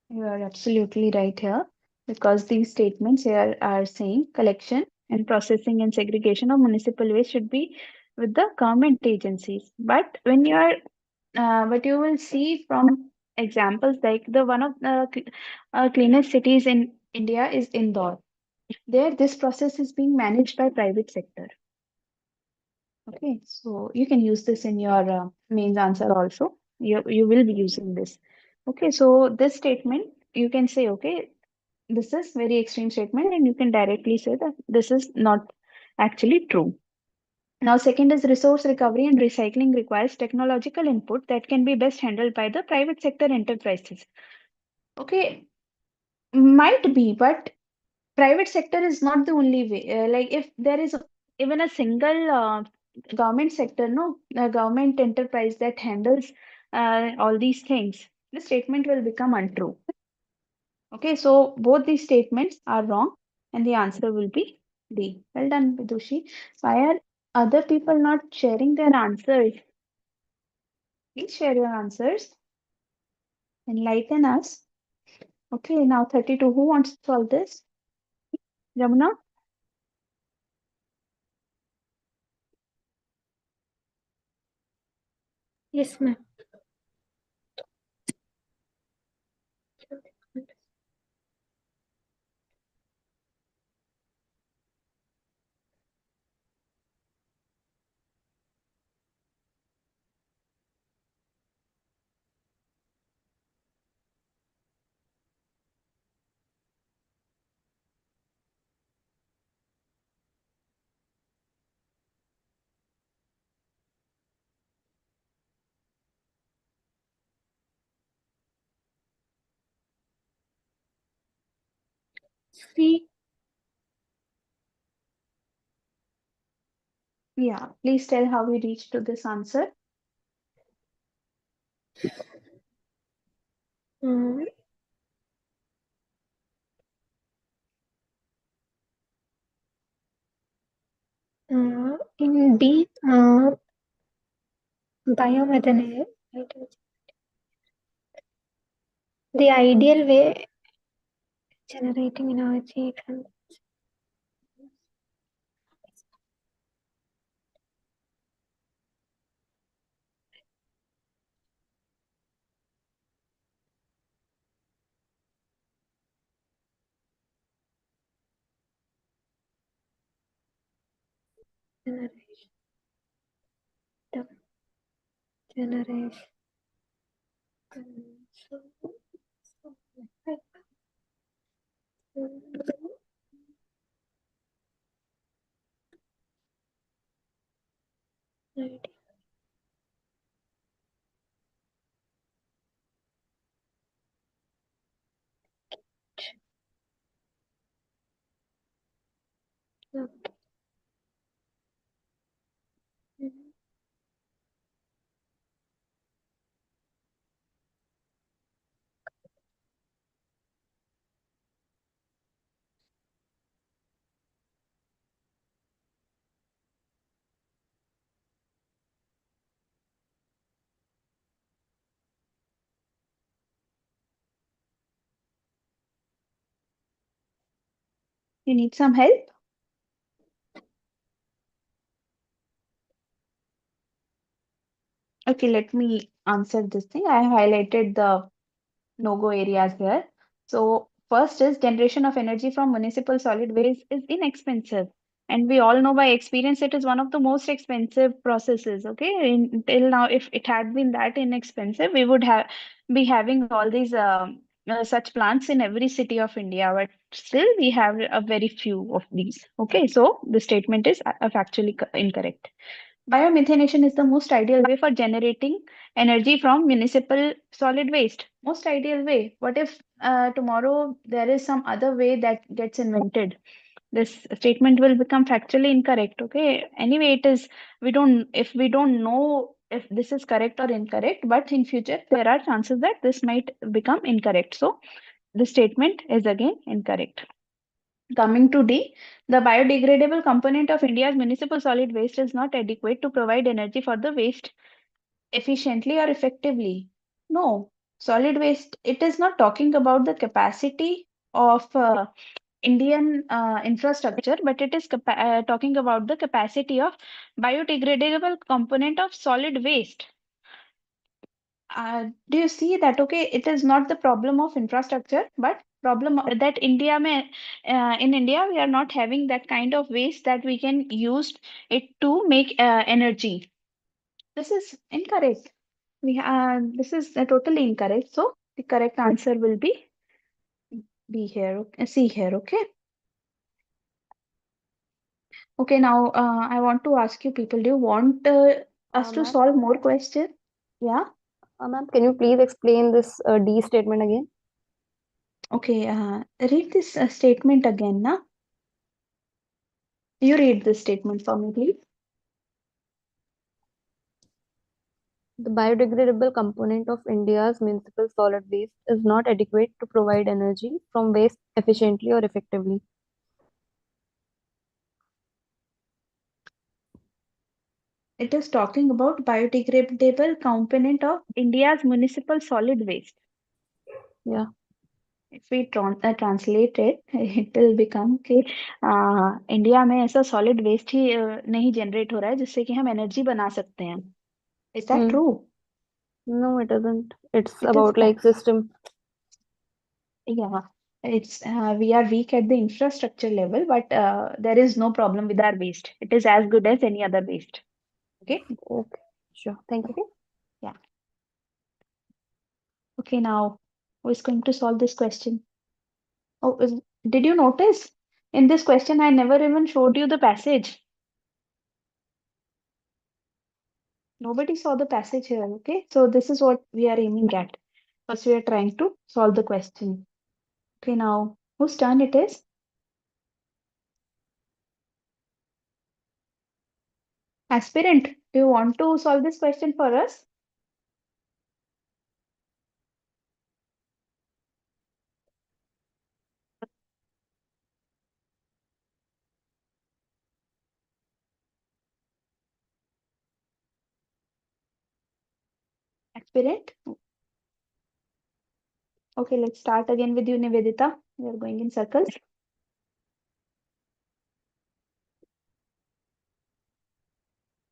You are absolutely right here because these statements here are saying collection and processing and segregation of municipal waste should be with the government agencies. But when you are, but you will see from examples like the one of the cleanest cities in India is Indore. There, this process is being managed by private sector. Okay, so you can use this in your mains answer also. You will be using this. Okay, so this statement you can say, okay, this is very extreme statement, and you can directly say that this is not actually true. Now, second is resource recovery and recycling requires technological input that can be best handled by the private sector enterprises. Okay, might be, but private sector is not the only way. Like if there is even a single government sector, no, a government enterprise that handles all these things, the statement will become untrue. Okay, so both these statements are wrong, and the answer will be D. Well done, Vidushi. Why are other people not sharing their answers? Please share your answers. Enlighten us. Okay, now 32. Who wants to solve this? Jamuna? Yes, ma'am. See, Yeah, please tell how we reached to this answer. um, in D, biomethane, the ideal way generating energy from generation, the generation. So, right. Okay. You need some help? Okay, let me answer this thing. I highlighted the no-go areas here. So first is generation of energy from municipal solid waste is inexpensive. And we all know by experience it is one of the most expensive processes. Okay, until now, if it had been that inexpensive, we would have be having all these such plants in every city of India. But still, we have a very few of these. Okay, so the statement is factually incorrect. Biomethanation is the most ideal way for generating energy from municipal solid waste. Most ideal way. What if tomorrow there is some other way that gets invented? This statement will become factually incorrect. Okay. Anyway, it is, if we don't know if this is correct or incorrect, but in future there are chances that this might become incorrect. So the statement is again incorrect. Coming to D, the biodegradable component of India's municipal solid waste is not adequate to provide energy for the waste efficiently or effectively. No, solid waste, it is not talking about the capacity of Indian infrastructure, but it is talking about the capacity of biodegradable component of solid waste. Do you see that? Okay, it is not the problem of infrastructure, but problem that in India we are not having that kind of waste that we can use it to make energy. This is incorrect. This is totally incorrect. So the correct answer will be B here. C here. Okay. Okay. Now I want to ask you people. Do you want us to Ma'am, solve more questions? Yeah. ma'am, can you please explain this D statement again? Okay. Read this statement again, na? You read this statement for me, please. The biodegradable component of India's municipal solid waste is not adequate to provide energy from waste efficiently or effectively. It is talking about biodegradable component of India's municipal solid waste. Yeah. If we translate it, it will become कि India में ऐसा solid waste ही नहीं generate हो रहा है जिससे कि हम एनर्जी बना सकते हैं. Is that Hmm. true? No, it isn't. It's It is about like fact. system. Yeah, it's we are weak at the infrastructure level, but there is no problem with our waste. It is as good as any other waste. Okay. Okay, sure. Thank you. Okay. Yeah. Okay. Now, who is going to solve this question? Oh, did you notice in this question I never even showed you the passage. Nobody saw the passage here. Okay. So this is what we are aiming at. First, we are trying to solve the question. Okay. Now, whose turn it is? Aspirant, do you want to solve this question for us? Aspirant? Okay, let's start again with you, Nivedita. We are going in circles.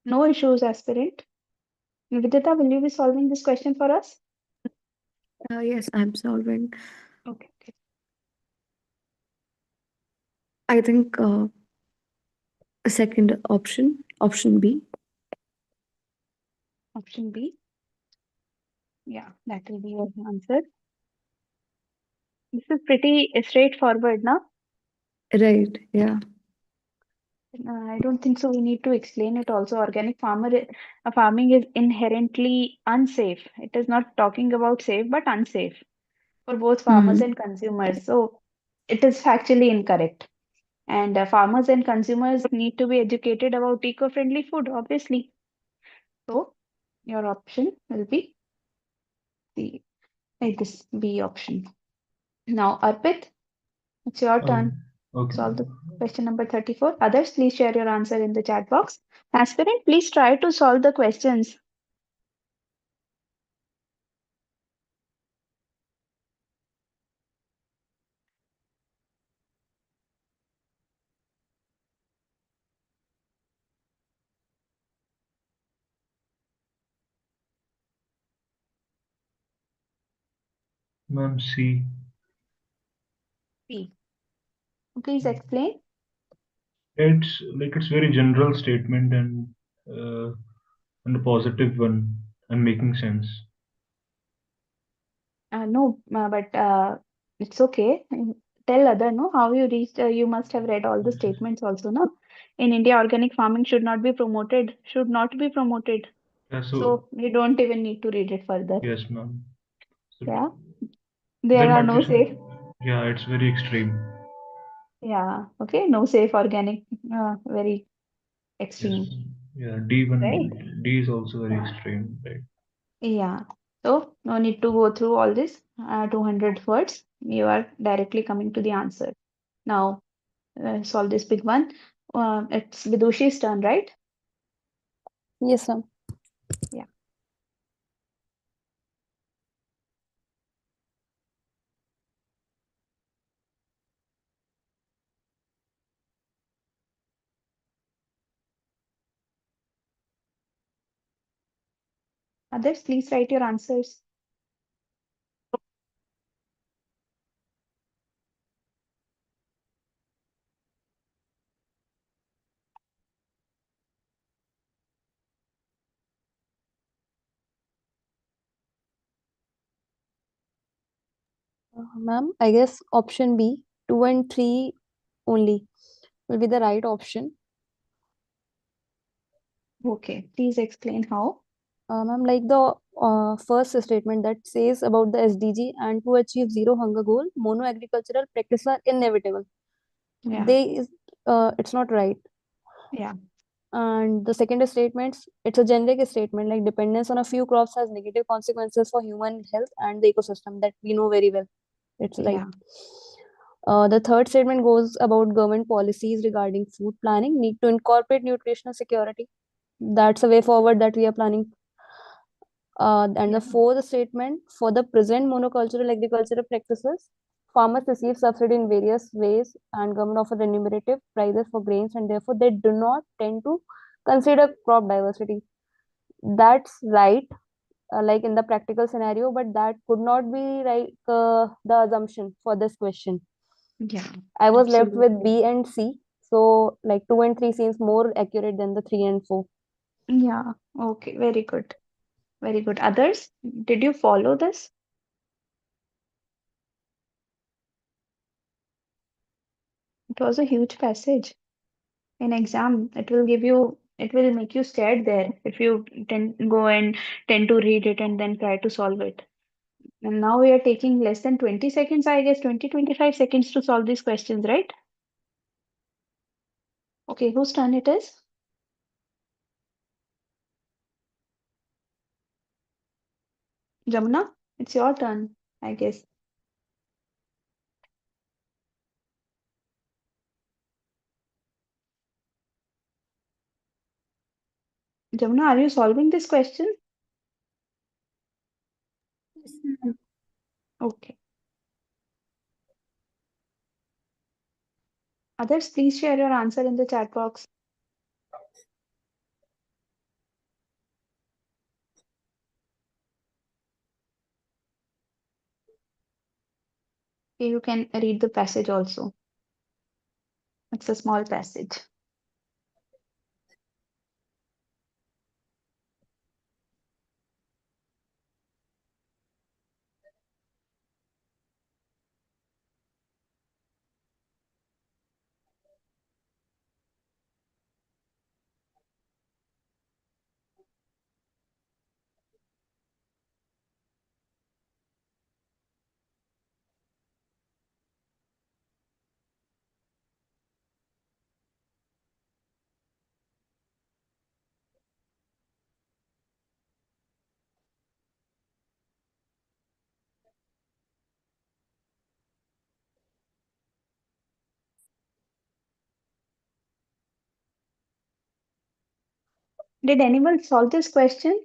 No issues, aspirant. Nivedita, will you be solving this question for us? Yes, I'm solving. Okay, okay. I think a second option B. Option B. Yeah, that will be your answer. This is pretty straightforward, now. Right, yeah. I don't think so. We need to explain it also. Organic farming is inherently unsafe. It is not talking about safe, but unsafe for both farmers and consumers. So it is factually incorrect. And farmers and consumers need to be educated about eco-friendly food, obviously. So your option will be the this B option. Now, Arpit, it's your turn. Okay. Solve the question number 34. Others, please share your answer in the chat box. Aspirant, please try to solve the questions. Ma'am, C. B. Please explain. It's very general statement and a positive one and making sense. No, but it's okay. Tell other, no, how you reached. You must have read all the statements also, no? In India, organic farming should not be promoted. Should not be promoted. Yeah, So you don't even need to read it further. yes, ma'am. So Yeah. there There are might no be some. safe. Yeah, it's very extreme. Yeah. Okay. No safe organic. Very Yes. extreme. Yeah, D one. Right. D is also very Yeah. extreme, right? Yeah. So no need to go through all this 200 words. You are directly coming to the answer. Now solve this big one. It's Vidushi's turn, right? Yes, sir. Yeah. Others, please write your answers. Ma'am, I guess option B, 2 and 3 only will be the right option. Okay. Please explain how. Ma'am, like the first statement that says about the SDG and to achieve zero hunger goal, mono agricultural practices are inevitable. Yeah. It's not right. Yeah. And the second statements, it's a generic statement, like dependence on a few crops has negative consequences for human health and the ecosystem, that we know very well. It's right. The third statement goes about government policies regarding food planning need to incorporate nutritional security. That's a way forward that we are planning. And the fourth statement, for the present monocultural agricultural practices, farmers receive subsidy in various ways and government offer remunerative prices for grains, and therefore they do not tend to consider crop diversity. That's right, like in the practical scenario, but that could not be like the assumption for this question. Yeah, I was left with absolutely. B and C. So like 2 and 3 seems more accurate than the 3 and 4. Yeah, okay, very good. Very good. Others, did you follow this? It was a huge passage. In exam, it will make you scared there if you go and tend to read it and then try to solve it. And now we are taking less than 20 seconds, I guess 20-25 seconds to solve these questions, right? Okay, whose turn it is? Jamuna, it's your turn, I guess. Jamuna, are you solving this question? Yes, ma'am. Okay. Others, please share your answer in the chat box. Okay, you can read the passage also. It's a small passage. Did anyone solve this question?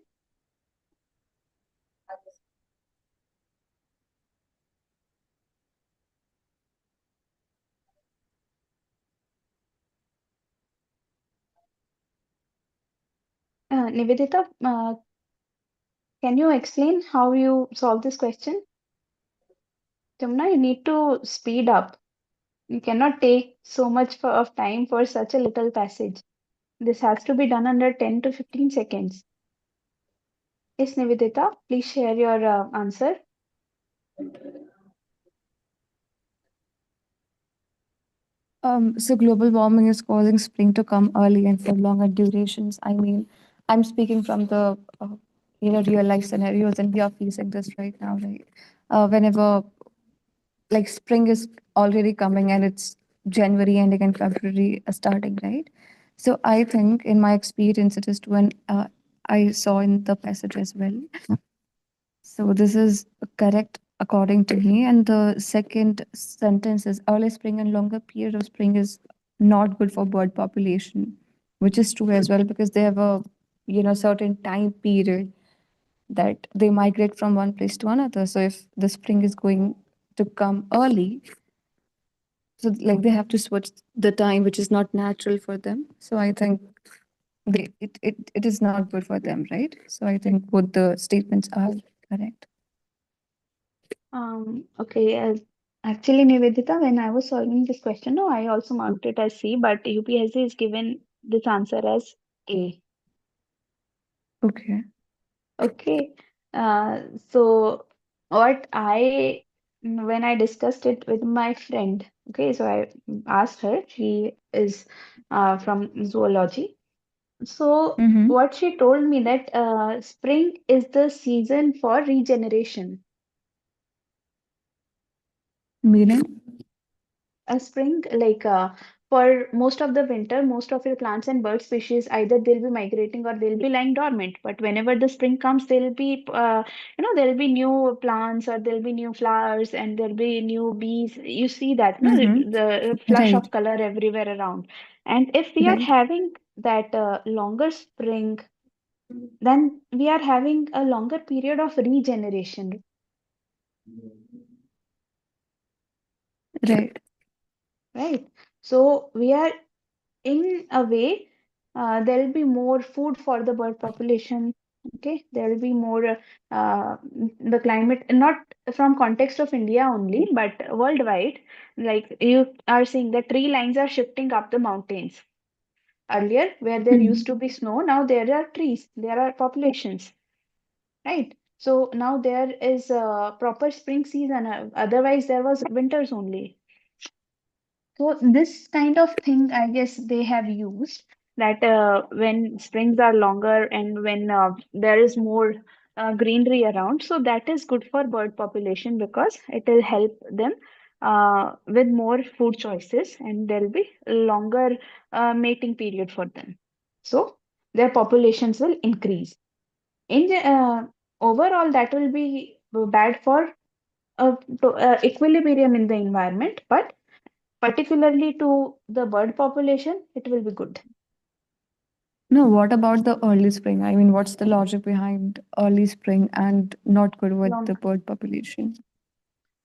Nivedita, can you explain how you solve this question? Jamuna, you need to speed up. You cannot take so much of time for such a little passage. This has to be done under 10 to 15 seconds. Yes, Nivedita, please share your answer. So global warming is causing spring to come early and for longer durations. I mean, I'm speaking from the real life scenarios, and we are facing this right now, right? Whenever like spring is already coming and it's January ending and February starting, right? So I think in my experience, it is when I saw in the passage as well. So this is correct according to me. And the second sentence is early spring and longer period of spring is not good for bird population, which is true as well because they have a certain time period that they migrate from one place to another. So if the spring is going to come early, so like they have to switch the time, which is not natural for them. So I think it is not good for them, right? So I think both the statements are correct. Okay, actually, Nivedita, when I was solving this question, no, I also marked it as C, but UPSC is given this answer as A. Okay. Okay, so what when I discussed it with my friend, okay, so I asked her, she is from zoology. So Mm-hmm. what she told me that spring is the season for regeneration. Meaning? A spring, like for most of the winter, most of your plants and bird species either they'll be migrating or they'll be lying dormant. But whenever the spring comes, there'll be there'll be new plants or there'll be new flowers and there'll be new bees. You see that, no, Mm-hmm. the flush Right. of color everywhere around. And if we are Right. having that longer spring, then we are having a longer period of regeneration, Right. right? So we are in a way, there will be more food for the bird population. Okay, there will be more the climate, not from context of India only, but worldwide. Like you are seeing, the tree lines are shifting up the mountains. Earlier, where there used Mm. to be snow, now there are trees, there are populations, right? So now there is a proper spring season. Otherwise, there was winters only. So this kind of thing, I guess they have used that when springs are longer and when there is more greenery around, so that is good for bird population because it will help them with more food choices and there will be longer mating period for them. So their populations will increase. In overall, that will be bad for equilibrium in the environment, but particularly to the bird population, it will be good. No, what about the early spring? I mean, what's the logic behind early spring and not good with Long the bird population?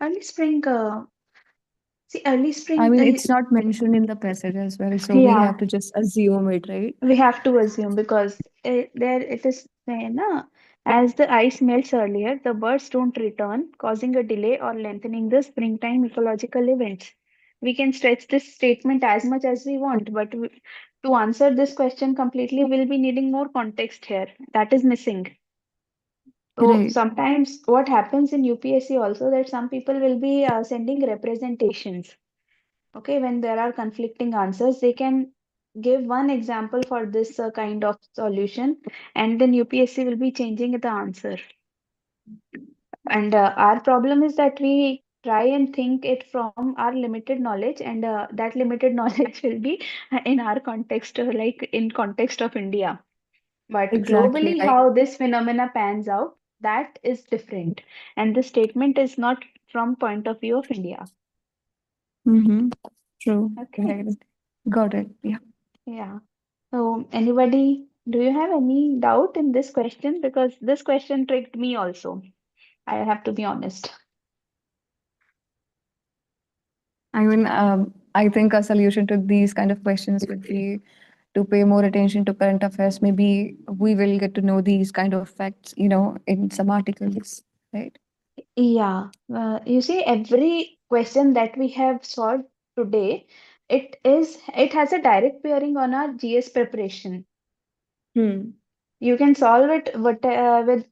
early spring, early I spring, mean, it's not mentioned in the passage as well, so we have yeah, to just assume it, right? we have to assume because there it is na, as the ice melts earlier, the birds don't return, causing a delay or lengthening the springtime ecological events. We can stretch this statement as much as we want, but to answer this question completely, we'll be needing more context here. That is missing. So Right. sometimes what happens in UPSC also that some people will be sending representations. Okay, when there are conflicting answers, they can give one example for this kind of solution, and then UPSC will be changing the answer. And our problem is that we try and think it from our limited knowledge, and that limited knowledge will be in our context, like in context of India. But Exactly. globally, Like, how this phenomena pans out, that is different. And the statement is not from point of view of India. mm-hmm. True. Okay. Right. Got it. Yeah. Yeah. So anybody, do you have any doubt in this question? Because this question tricked me also. I have to be honest. I mean, I think a solution to these kind of questions would be to pay more attention to current affairs. Maybe we will get to know these kind of facts, in some articles, right? Yeah. You see, every question that we have solved today, it has a direct bearing on our GS preparation. Hmm. You can solve it with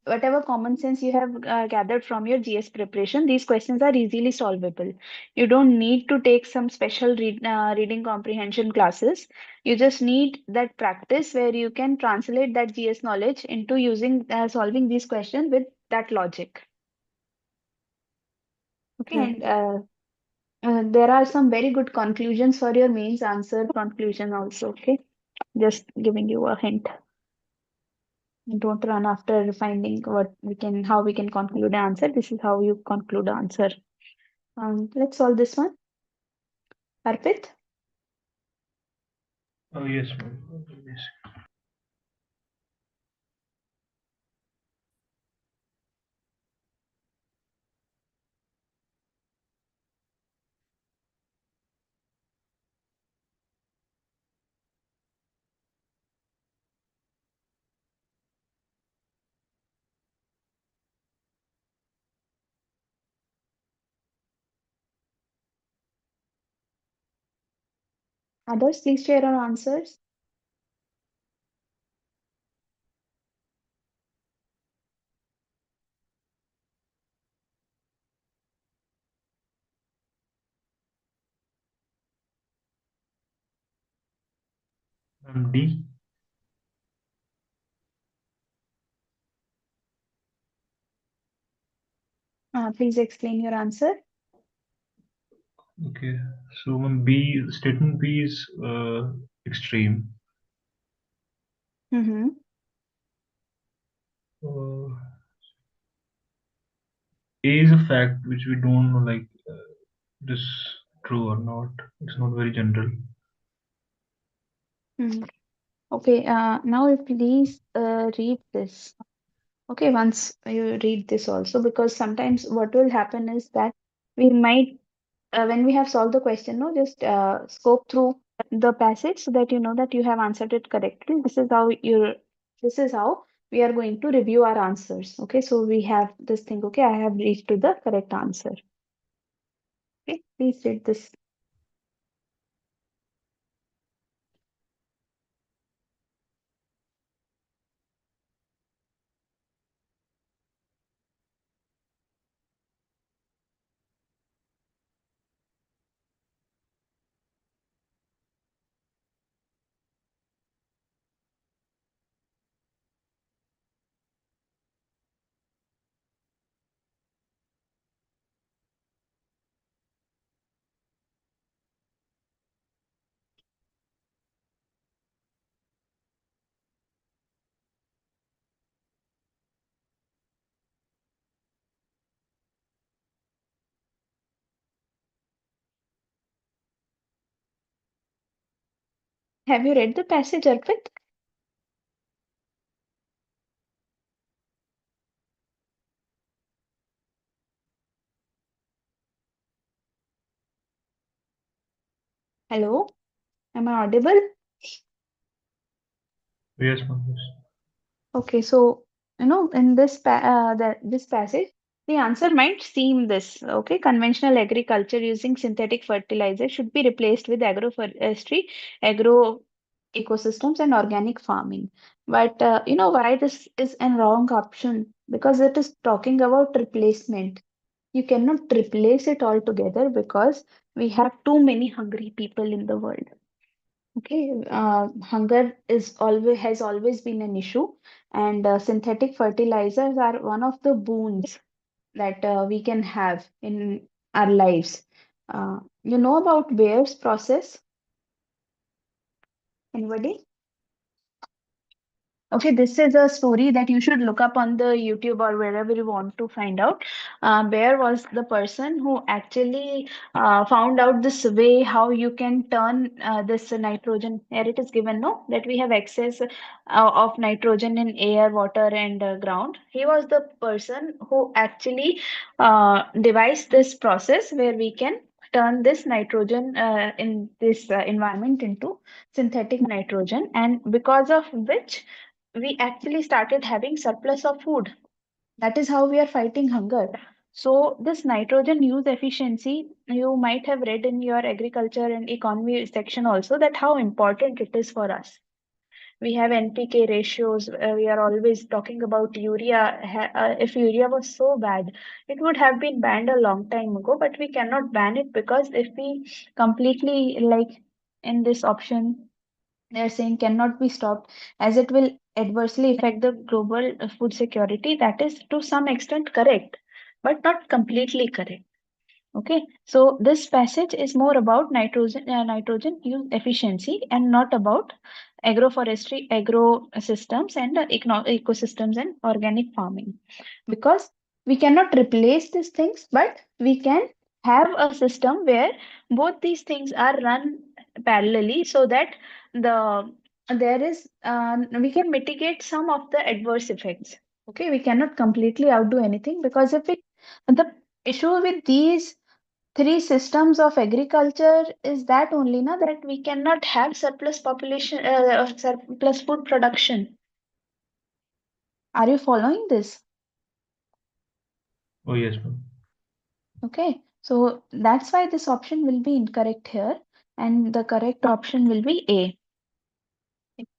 whatever common sense you have gathered from your GS preparation. These questions are easily solvable. You don't need to take some special reading comprehension classes. You just need that practice where you can translate that GS knowledge into using solving these questions with that logic. Okay, and Right. there are some very good conclusions for your mains answer conclusion also. Okay, just giving you a hint. Don't run after finding how we can conclude the answer. This is how you conclude the answer. Let's solve this one. Arpit, Yes, ma'am. Yes. others, please share your answers. D. Please explain your answer. Okay. So statement B is extreme. Mm-hmm. Uh, A is a fact which we don't know, like it is true or not. It's not very general. Mm-hmm. Okay, now you please read this. Okay, once you read this also, because sometimes what will happen is that we might, when we have solved the question, no, just scope through the passage so that you know that you have answered it correctly. This is how we are going to review our answers. Okay, so we have this thing. Okay, I have reached to the correct answer. Okay, please read this. Have you read the passage, Arpit? Hello, am I audible? Yes, ma'am. Yes. Okay, so in this passage, the answer might seem this. Okay, conventional agriculture using synthetic fertilizer should be replaced with agroforestry, agro ecosystems, and organic farming. But you know why this is a wrong option? Because it is talking about replacement. You cannot replace it altogether because we have too many hungry people in the world. Okay, hunger is always has always been an issue, and synthetic fertilizers are one of the boons that we can have in our lives. You know about Bayer's process? Anybody? Okay, this is a story that you should look up on the YouTube or wherever you want to find out. Bear was the person who actually found out this way how you can turn this nitrogen. Here it is given, no, that we have excess of nitrogen in air, water, and ground. He was the person who actually devised this process where we can turn this nitrogen in this environment into synthetic nitrogen, and because of which we actually started having surplus of food. That is how we are fighting hunger. So this nitrogen use efficiency, you might have read in your agriculture and economy section also that how important it is for us. We have NPK ratios. We are always talking about urea. If urea was so bad, it would have been banned a long time ago. But we cannot ban it because if we completely like in this option they're saying cannot be stopped as it will adversely affect the global food security. That is to some extent correct, but not completely correct. Okay, so this passage is more about nitrogen use efficiency and not about agroforestry, agrosystems, and ecosystems and organic farming. Because we cannot replace these things, but we can have a system where both these things are run parallelly so that the there is we can mitigate some of the adverse effects. Okay, we cannot completely outdo anything because if it the issue with these three systems of agriculture is that only na that we cannot have surplus population surplus food production. Are you following this? Oh, yes, ma'am. Okay, so that's why this option will be incorrect here, and the correct option will be A.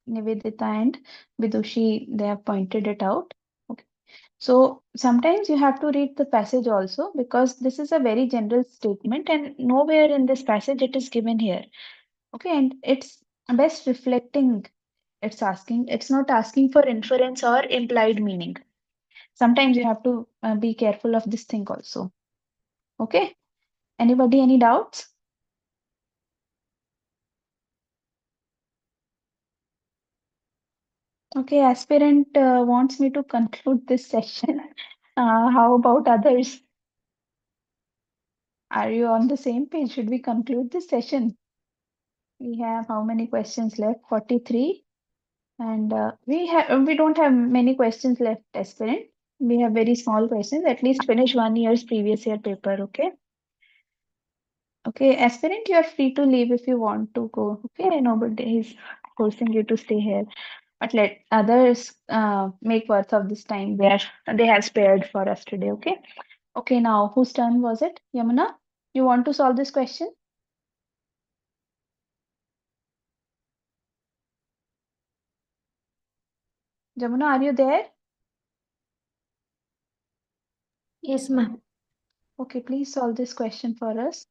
Nivedita and Vidushi, they have pointed it out. Okay. So sometimes you have to read the passage also because this is a very general statement and nowhere in this passage it is given here. Okay, and it's best reflecting, it's not asking for inference or implied meaning. Sometimes you have to be careful of this thing also. Okay, Anybody, any doubts? Okay, aspirant wants me to conclude this session. How about others? Are you on the same page? Should we conclude this session? We have how many questions left? 43. And we don't have many questions left, aspirant. We have very small questions. At least finish 1 year's previous year paper, okay? Okay, aspirant, you are free to leave if you want to go. Okay, nobody is forcing you to stay here. But let others make worth of this time they have spared for us today, okay? Okay, now whose turn was it? Yamuna, you want to solve this question? Jamuna, are you there? Yes, ma'am. Okay, please solve this question for us.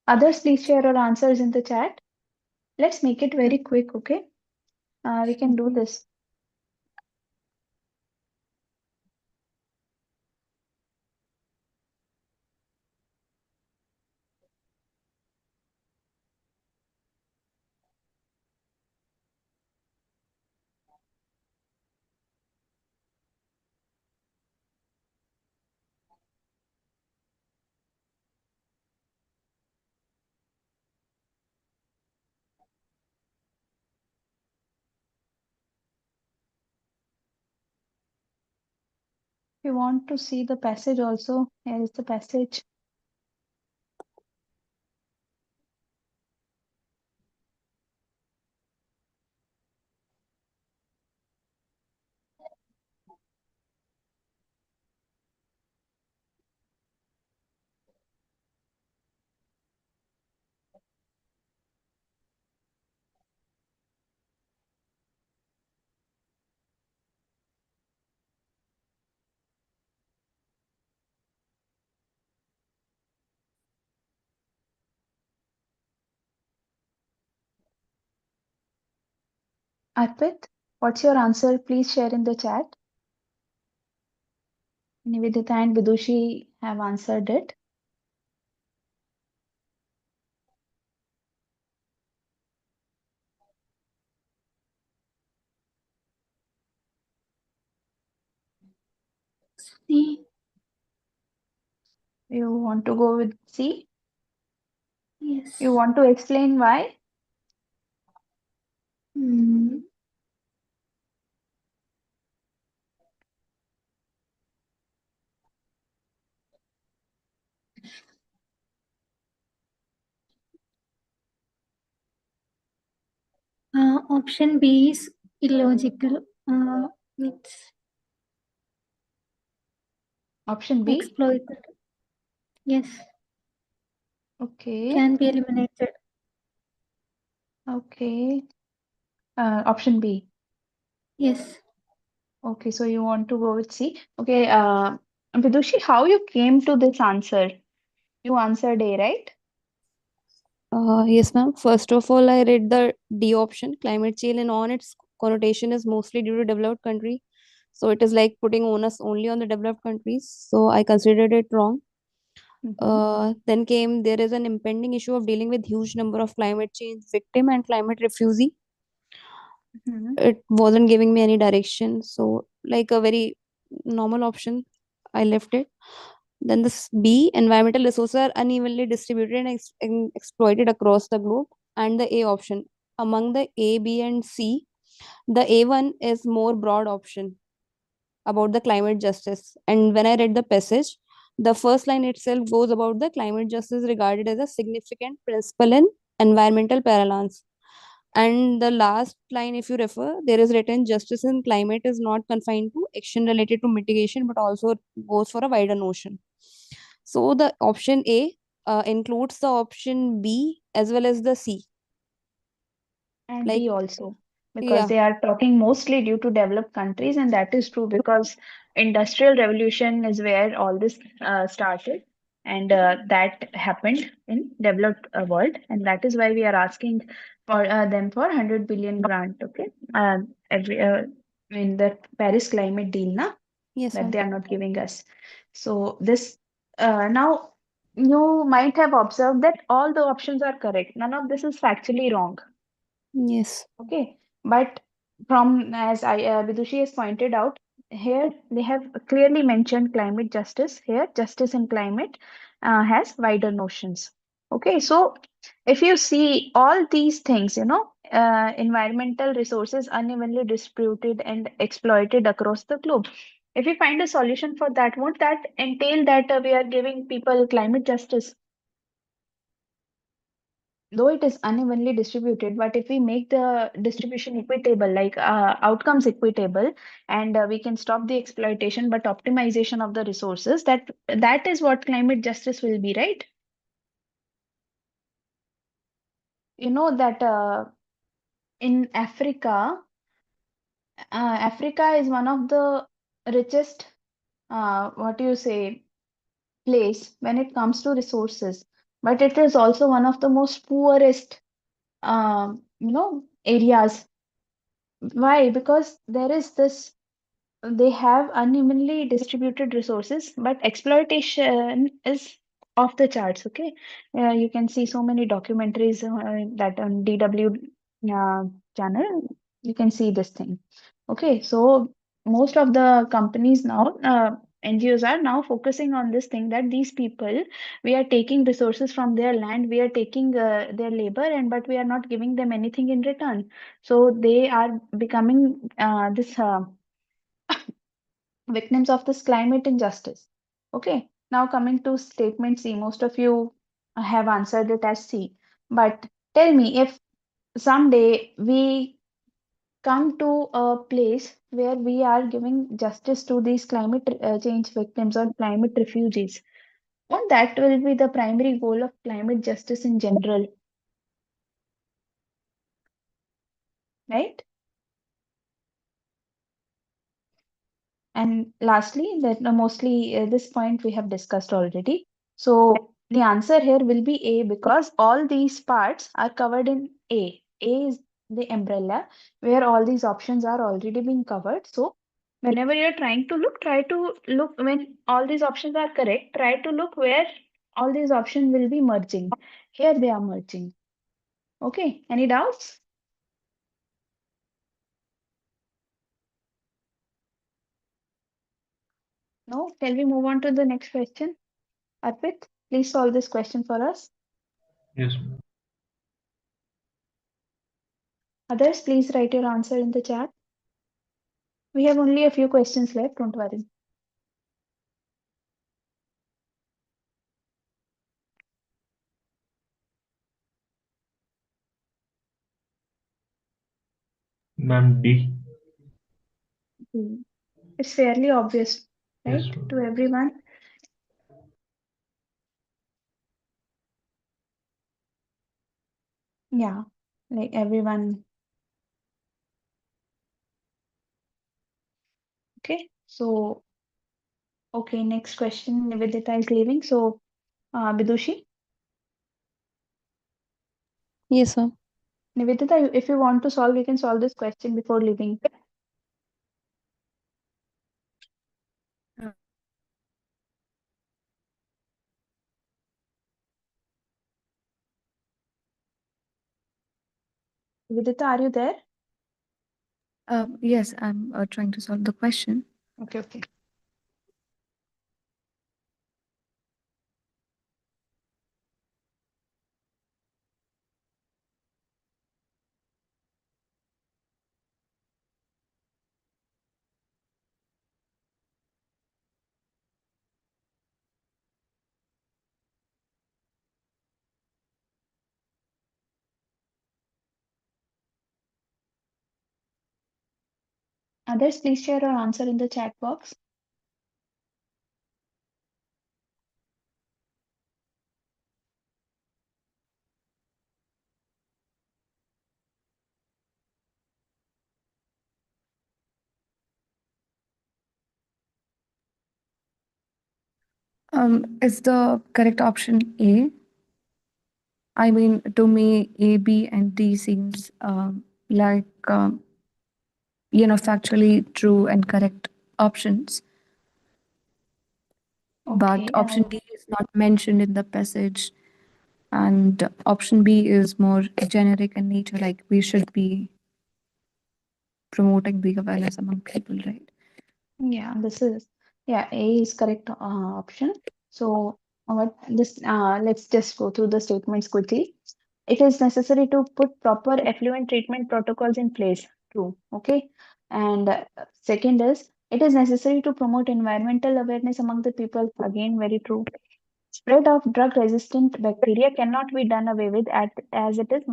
Others, please share your answers in the chat. Let's make it very quick, okay? We can do this. If you want to see the passage also, here is the passage. Arpit, what's your answer? Please share in the chat. Nivedita and Vidushi have answered it. C. You want to go with C? Yes. You want to explain why? Hmm. Option B is illogical. It's Option B? exploited. Yes, Okay. can be eliminated. Okay. Option B. Yes. Okay, so you want to go with C. Okay, Vidushi, how you came to this answer? You answered A, right? Yes, ma'am. First of all, I read the D option. Climate change and on its connotation is mostly due to developed country. So it is like putting onus only on the developed countries. So I considered it wrong. Then came there is an impending issue of dealing with huge number of climate change victim and climate refugee. Mhm. It wasn't giving me any direction. So like a very normal option, I left it. Then this B, environmental resources are unevenly distributed and exploited across the globe. And the A option. Among the A, B, and C, the A1 is more broad option about the climate justice. And when I read the passage, the first line itself goes about the climate justice regarded as a significant principle in environmental balance. And the last line, if you refer, there is written justice in climate is not confined to action related to mitigation, but also goes for a wider notion. So the option A includes the option B as well as the C. And Like, D also, because yeah, they are talking mostly due to developed countries, and that is true because industrial revolution is where all this started, and that happened in developed world, and that is why we are asking for them for 100 billion grant. Okay, every in the Paris climate deal, na, yes, that ma'am. they are not giving us. So this now you might have observed that all the options are correct. None of this is factually wrong. Yes. Okay, but from as Vidushi has pointed out, here they have clearly mentioned climate justice. Here, justice in climate has wider notions. Okay, so if you see all these things, environmental resources unevenly distributed and exploited across the globe. If we find a solution for that, won't that entail that we are giving people climate justice? Though it is unevenly distributed, but if we make the distribution equitable, like outcomes equitable, and we can stop the exploitation but optimization of the resources, that is what climate justice will be, right? You know that in Africa is one of the richest, what do you say, place when it comes to resources, but it is also one of the most poorest, areas. Why? Because there is this, they have unevenly distributed resources, but exploitation is off the charts. Okay, you can see so many documentaries that on DW uh, channel. You can see this thing. Okay, so most of the companies now, NGOs are now focusing on this thing that these people, we are taking resources from their land, we are taking their labor, and but we are not giving them anything in return. So they are becoming this. Victims of this climate injustice. Okay, now coming to statement C, most of you have answered it as C. But tell me, if someday we come to a place where we are giving justice to these climate change victims or climate refugees, and that will be the primary goal of climate justice in general, right? And lastly, that mostly this point we have discussed already. So the answer here will be A because all these parts are covered in A. A is the umbrella where all these options are already being covered. So whenever you're trying to look, try to look when all these options are correct, try to look where all these options will be merging. Here they are merging. Okay, any doubts? No? Shall we move on to the next question? Arpit, please solve this question for us. Yes. Others, please write your answer in the chat. We have only a few questions left, don't worry. Ma'am, D. It's fairly obvious, Yes. right, to everyone? Yeah, like everyone. Okay, so, okay, next question. Nivedita is leaving. So, Vidushi, Yes, sir. Nivedita, if you want to solve, you can solve this question before leaving. Nivedita, are you there? Yes, I'm trying to solve the question. Okay, okay. Others, please share your answer in the chat box. Is the correct option A? I mean, to me, A, B, and D seems like factually true and correct options. but Okay. option D is not mentioned in the passage, and option B is more generic in nature, like we should be promoting big awareness among people, right? Yeah, A is correct option. So what this let's just go through the statements quickly. It is necessary to put proper effluent treatment protocols in place. True. Okay. And second is it is necessary to promote environmental awareness among the people. Again, very true. Spread of drug resistant bacteria cannot be done away with as it is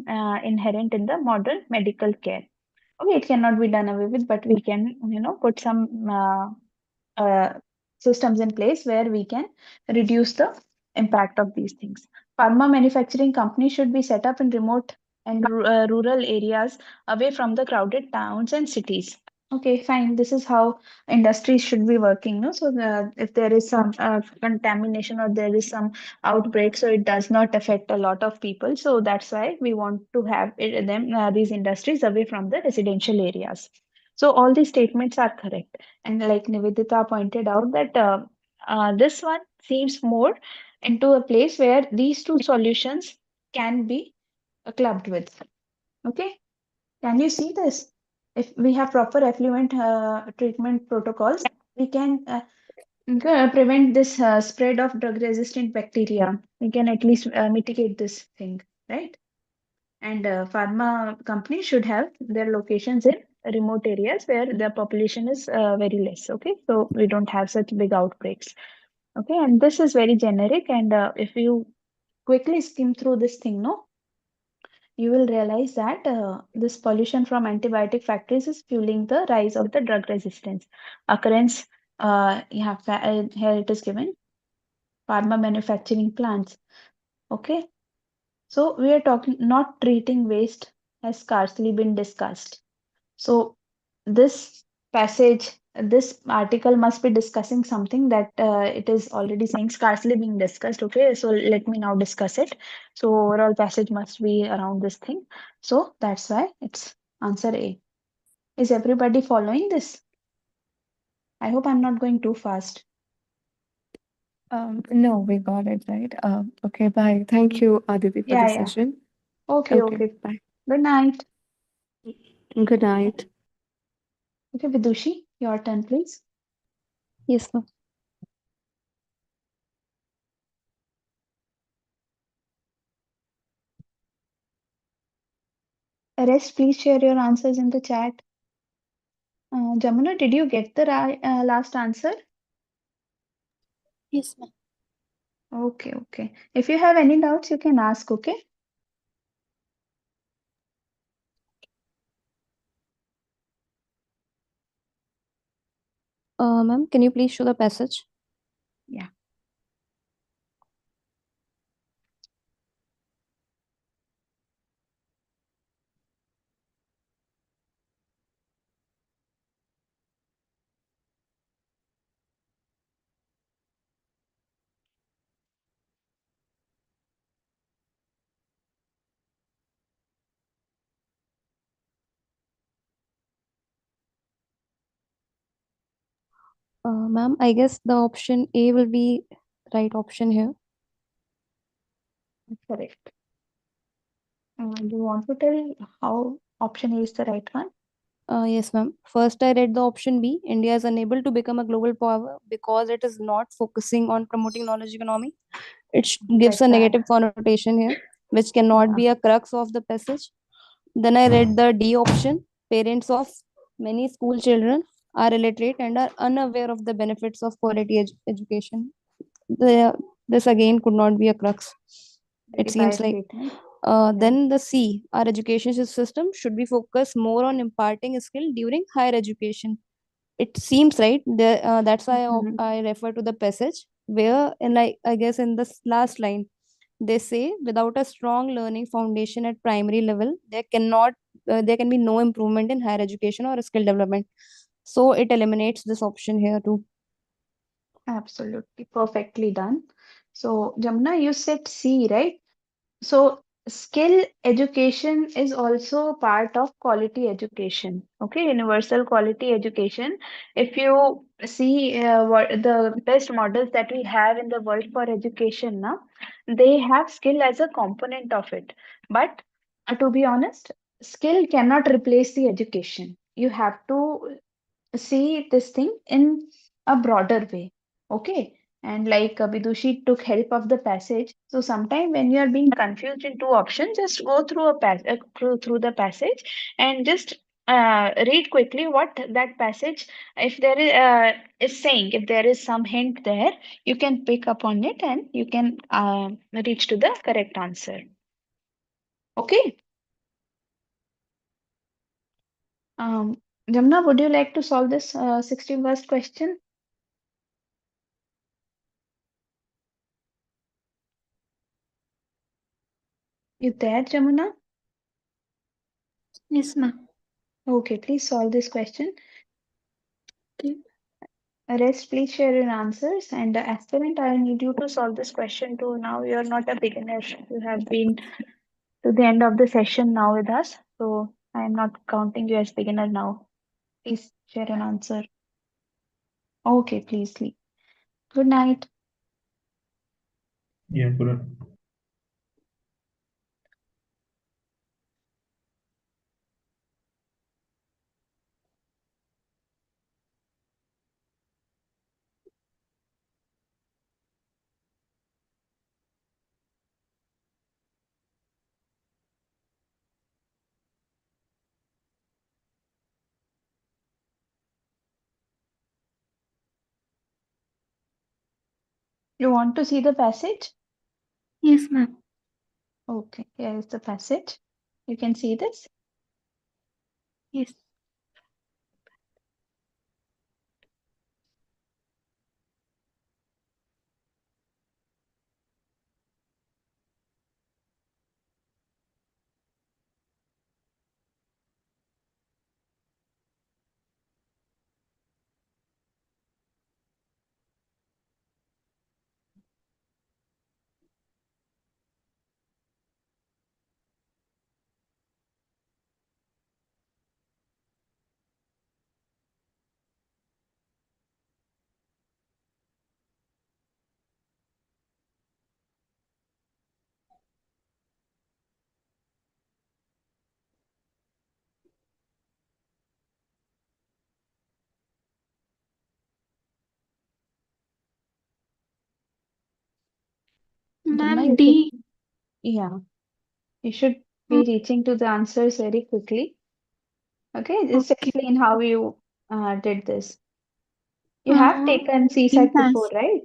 inherent in the modern medical care. Okay, it cannot be done away with, but we can, put some uh, systems in place where we can reduce the impact of these things. Pharma manufacturing companies should be set up in remote and rural areas away from the crowded towns and cities. Okay, fine. This is how industries should be working. No, so if there is some contamination or there is some outbreak, so it does not affect a lot of people. So that's why we want to have these industries away from the residential areas. So all these statements are correct. And like Nivedita pointed out that this one seems more into a place where these two solutions can be clubbed with. Okay, can you see this? If we have proper effluent treatment protocols, we can prevent this spread of drug-resistant bacteria. We can at least mitigate this thing, right? And pharma companies should have their locations in remote areas where the population is very less. Okay, so we don't have such big outbreaks. Okay, and this is very generic. And if you quickly skim through this thing, no, you will realize that this pollution from antibiotic factories is fueling the rise of the drug resistance occurrence. Here it is given pharma manufacturing plants. Okay, so we are talking not treating waste has scarcely been discussed. So this passage, this article must be discussing something that it is already saying scarcely being discussed. Okay, so let me now discuss it. So overall passage must be around this thing. So that's why it's answer A. Is everybody following this? I hope I'm not going too fast. No, we got it right. Okay, bye. Thank you, Aditi, for the Yeah, yeah. session. Okay, Okay, okay. bye. Good night. Good night. Okay, Vidushi, your turn, please. Yes, ma'am. Rest, please share your answers in the chat. Jamuna, did you get the last answer? Yes, ma'am. Okay, okay. If you have any doubts, you can ask, okay? Ma'am, can you please show the passage? Yeah. Ma'am, I guess the option A will be right option here. Correct. Do you want to tell how option A is the right one? Yes, ma'am. First, I read the option B. India is unable to become a global power because it is not focusing on promoting knowledge economy. It gives Like a that. negative connotation here, which cannot Yeah. be a crux of the passage. Then I read the D option. Parents of many school children are illiterate and are unaware of the benefits of quality education. This again could not be a crux. It Very seems biased like. statement. Yeah. Then the C, our education system should be focused more on imparting skill during higher education. It seems right. That's why Mhm. I refer to the passage where, in like I guess in this last line, they say without a strong learning foundation at primary level, there can be no improvement in higher education or skill development. So it eliminates this option here too. Absolutely. Perfectly done. So, Jamuna, you said C, right? So skill education is also part of quality education. Okay, universal quality education. If you see what the best models that we have in the world for education now, they have skill as a component of it. But to be honest, skill cannot replace the education. You have to see this thing in a broader way. Okay. And like Vidushi took help of the passage. So sometime when you are being confused in two options, just go through through the passage and just read quickly what that passage, if there is saying, if there is some hint there, you can pick up on it and you can reach to the correct answer. Okay. Um, Jamna, would you like to solve this 61st question? You there, Jamuna? Yes, ma'am. Okay, please solve this question. Okay. Rest, please share your answers. And aspirant, I need you to solve this question too. Now you're not a beginner. You have been to the end of the session now with us. So I am not counting you as beginner now. Please share an answer. Okay, please sleep. Good night. Yeah, correct. You want to see the passage? Yes, ma'am. Okay, here is the passage. You can see this. Yes. Jamna, Ma'am, you should, D. yeah, you should uh, be reaching to the answers very quickly. Okay, just Okay. explain how you did this. You have Uh, taken in CSAT before, pass. right?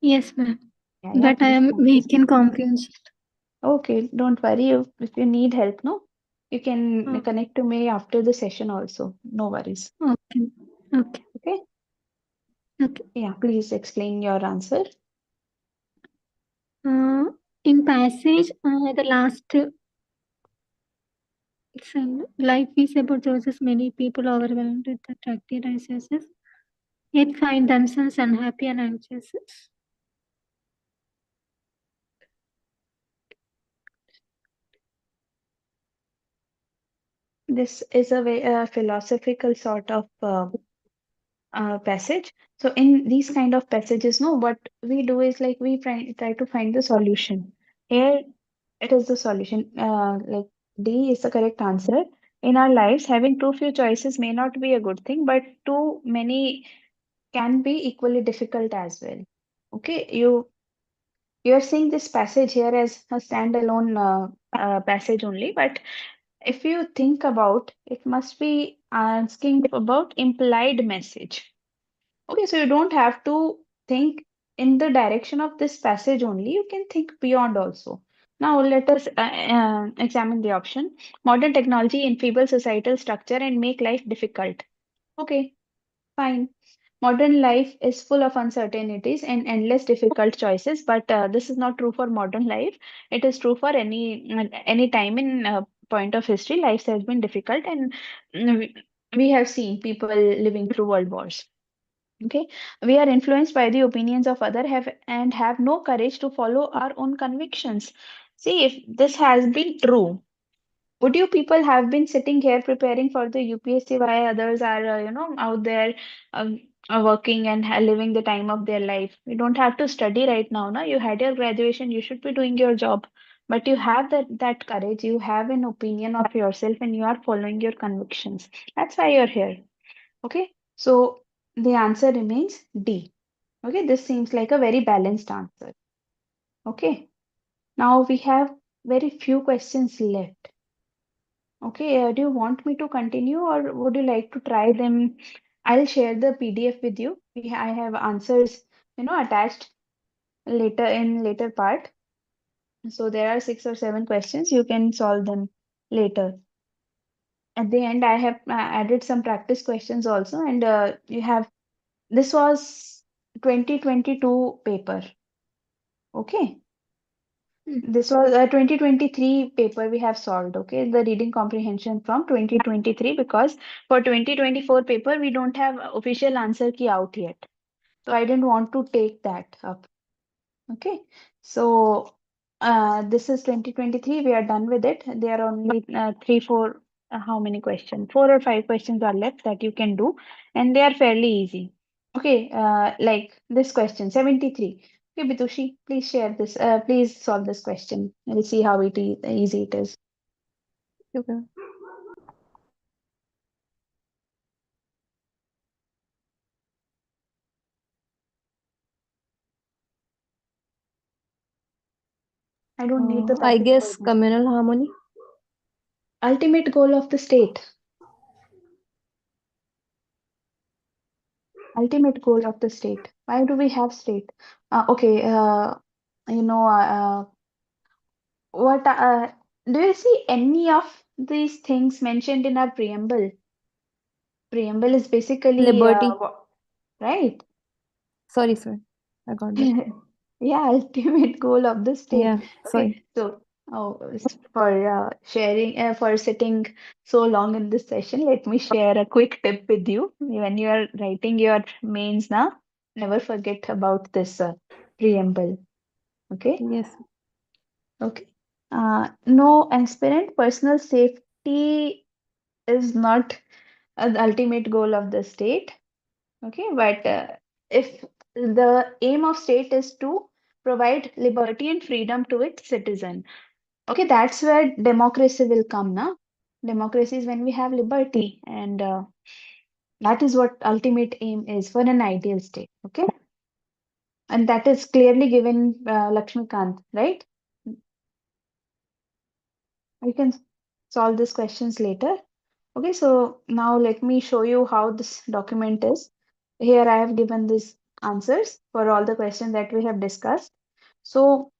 Yes, ma'am. Yeah, But I please am practice. weak in comprehension. Okay, don't worry. If you need help, no, you can Oh, connect to me after the session also. No worries. okay. Okay. Okay? Okay. Yeah, please explain your answer. In passage, the last life is about choices. Many people overwhelmed with the attractive resources, yet find themselves unhappy and anxious. This is a very philosophical sort of passage. So in these kind of passages, no, what we do is like we try to find the solution. Here it is the solution. Like D is the correct answer. In our lives, having too few choices may not be a good thing, but too many can be equally difficult as well. Okay, you're seeing this passage here as a standalone passage only, but if you think about it, must be asking about implied message. Okay, so you don't have to think in the direction of this passage only, you can think beyond also. Now, let us examine the option. Modern technology enfeeble societal structure and make life difficult. Okay, fine. Modern life is full of uncertainties and endless difficult choices, but this is not true for modern life. It is true for any time in point of history. Life has been difficult, and we have seen people living through world wars. Okay, we are influenced by the opinions of other have no courage to follow our own convictions. See, if this has been true, would you people have been sitting here preparing for the UPSC while others are, out there working and living the time of their life? You don't have to study right now, no? You had your graduation, you should be doing your job. But you have that courage, you have an opinion of yourself, and you are following your convictions. That's why you're here. Okay? So the answer remains D. Okay, this seems like a very balanced answer. Okay, now we have very few questions left. Okay, do you want me to continue or would you like to try them? I'll share the PDF with you. I have answers, attached later part. So there are 6 or 7 questions. You can solve them later. At the end, I have added some practice questions also, and this was 2022 paper. Okay. This was a 2023 paper we have solved, okay? The reading comprehension from 2023, because for 2024 paper we don't have official answer key out yet. So I didn't want to take that up. Okay. So this is 2023. We are done with it. There are only three, four, how many questions? 4 or 5 questions are left that you can do, and they are fairly easy. Okay, like this question, 73. Okay, Bitushi, please share this. Please solve this question. We'll see how easy it is. Okay. I don't need the I topic guess right now. communal harmony. Ultimate goal of the state. Ultimate goal of the state. Why do we have state? Okay, you know, what do you see any of these things mentioned in our preamble? Preamble is basically Liberty. right. Sorry. I got that. Yeah, ultimate goal of the state. Yeah, sorry. Okay, so for sharing for sitting so long in this session, let me share a quick tip with you. When you are writing your mains now, never forget about this preamble. Okay. Yes. Okay. No, aspirant personal safety is not the ultimate goal of the state. Okay, but if the aim of state is to provide liberty and freedom to its citizen, okay, that's where democracy will come now. Democracy is when we have liberty, and that is what ultimate aim is for an ideal state. Okay, and that is clearly given Lakshmikant, right? You can solve these questions later. Okay, so now let me show you how this document is. Here I have given these answers for all the questions that we have discussed. So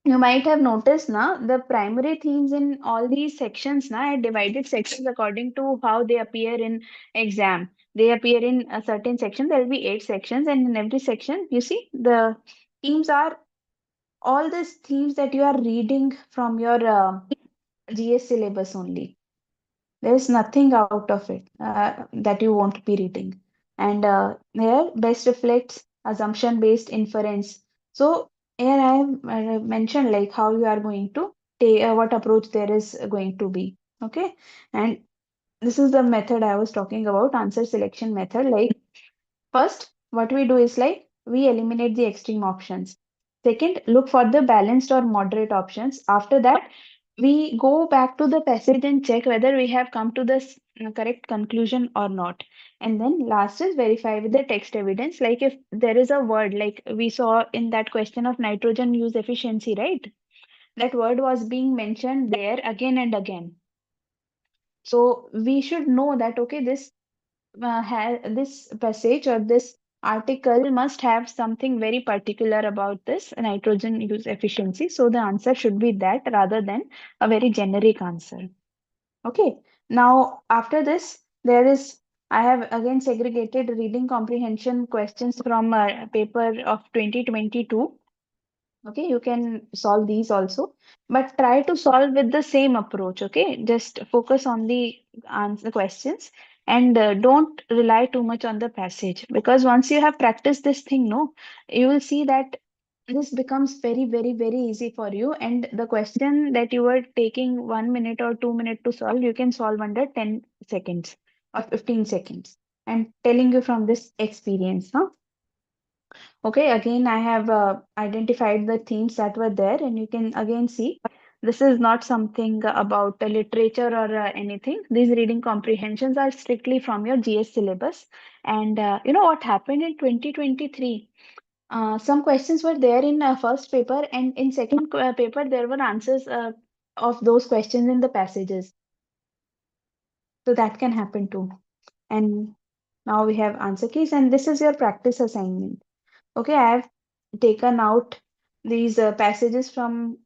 you might have noticed now the primary themes in all these sections now I divided sections according to how they appear in exam. They appear in a certain section. There will be 8 sections, and in every section, you see the themes are all these themes that you are reading from your GS syllabus only. There is nothing out of it that you won't be reading. And here, best reflects assumption-based inference. So here I have mentioned like how you are going to take what approach there is going to be. Okay, and this is the method I was talking about, answer selection method. Like first, what we do is like we eliminate the extreme options. Second, look for the balanced or moderate options. After that, we go back to the passage and check whether we have come to the correct conclusion or not. And then last is verify with the text evidence. Like if there is a word, like we saw in that question of nitrogen use efficiency, right? That word was being mentioned there again and again. So we should know that, okay, this passage or this article must have something very particular about this nitrogen use efficiency. So the answer should be that rather than a very generic answer. Okay. Now, after this, I have again segregated reading comprehension questions from a paper of 2022. Okay, you can solve these also, but try to solve with the same approach. Okay, just focus on the answer questions, and don't rely too much on the passage, because once you have practiced this thing, no, you will see that this becomes very, very, very easy for you. And the question that you were taking 1 minute or 2 minutes to solve, you can solve under 10 seconds or 15 seconds. I'm telling you from this experience, huh? Okay, again, I have identified the themes that were there, and you can again see this is not something about literature or anything. These reading comprehensions are strictly from your GS syllabus. And you know what happened in 2023? Some questions were there in first paper, and in second paper, there were answers of those questions in the passages. So that can happen too. And now we have answer keys, and this is your practice assignment. Okay, I have taken out these passages from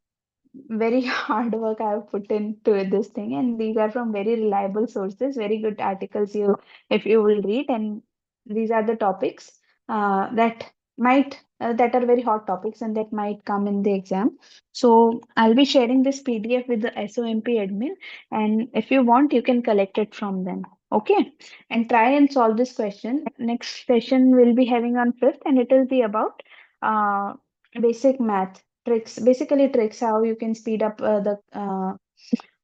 very hard work I have put into this thing, and these are from very reliable sources, very good articles you if you will read, and these are the topics that might that are very hot topics and that might come in the exam. So I'll be sharing this PDF with the SOMP admin, and if you want, you can collect it from them. Okay, and try and solve this question. Next session we'll be having on 5th, and it will be about basic math tricks, basically tricks how you can speed up the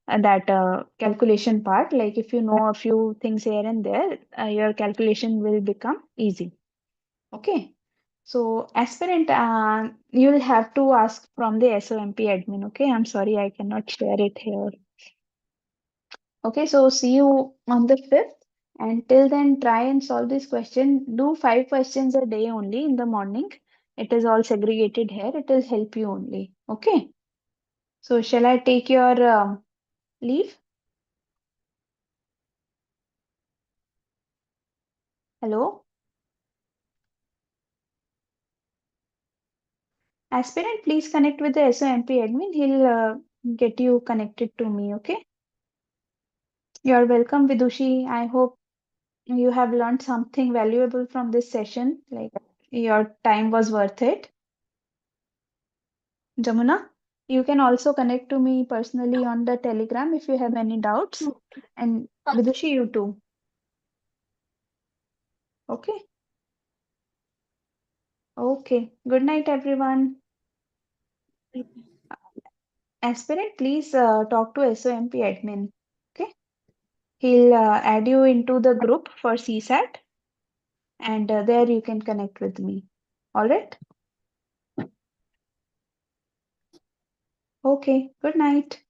that calculation part. Like if you know a few things here and there, your calculation will become easy. Okay. So aspirant, you'll have to ask from the SOMP admin. Okay, I'm sorry I cannot share it here. Okay, so see you on the 5th. And till then, try and solve this question. Do 5 questions a day only in the morning. It is all segregated here. It will help you only. Okay. So shall I take your leave? Hello? Aspirant, please connect with the SOMP admin. He'll get you connected to me. Okay. You're welcome, Vidushi. I hope you have learned something valuable from this session. Like your time was worth it. Jamuna, you can also connect to me personally on the Telegram if you have any doubts. And Vidushi, you too. Okay. Okay. Good night, everyone. Aspirant, please talk to SOMP admin. Okay. He'll add you into the group for CSAT, and there you can connect with me. All right. Okay. Good night.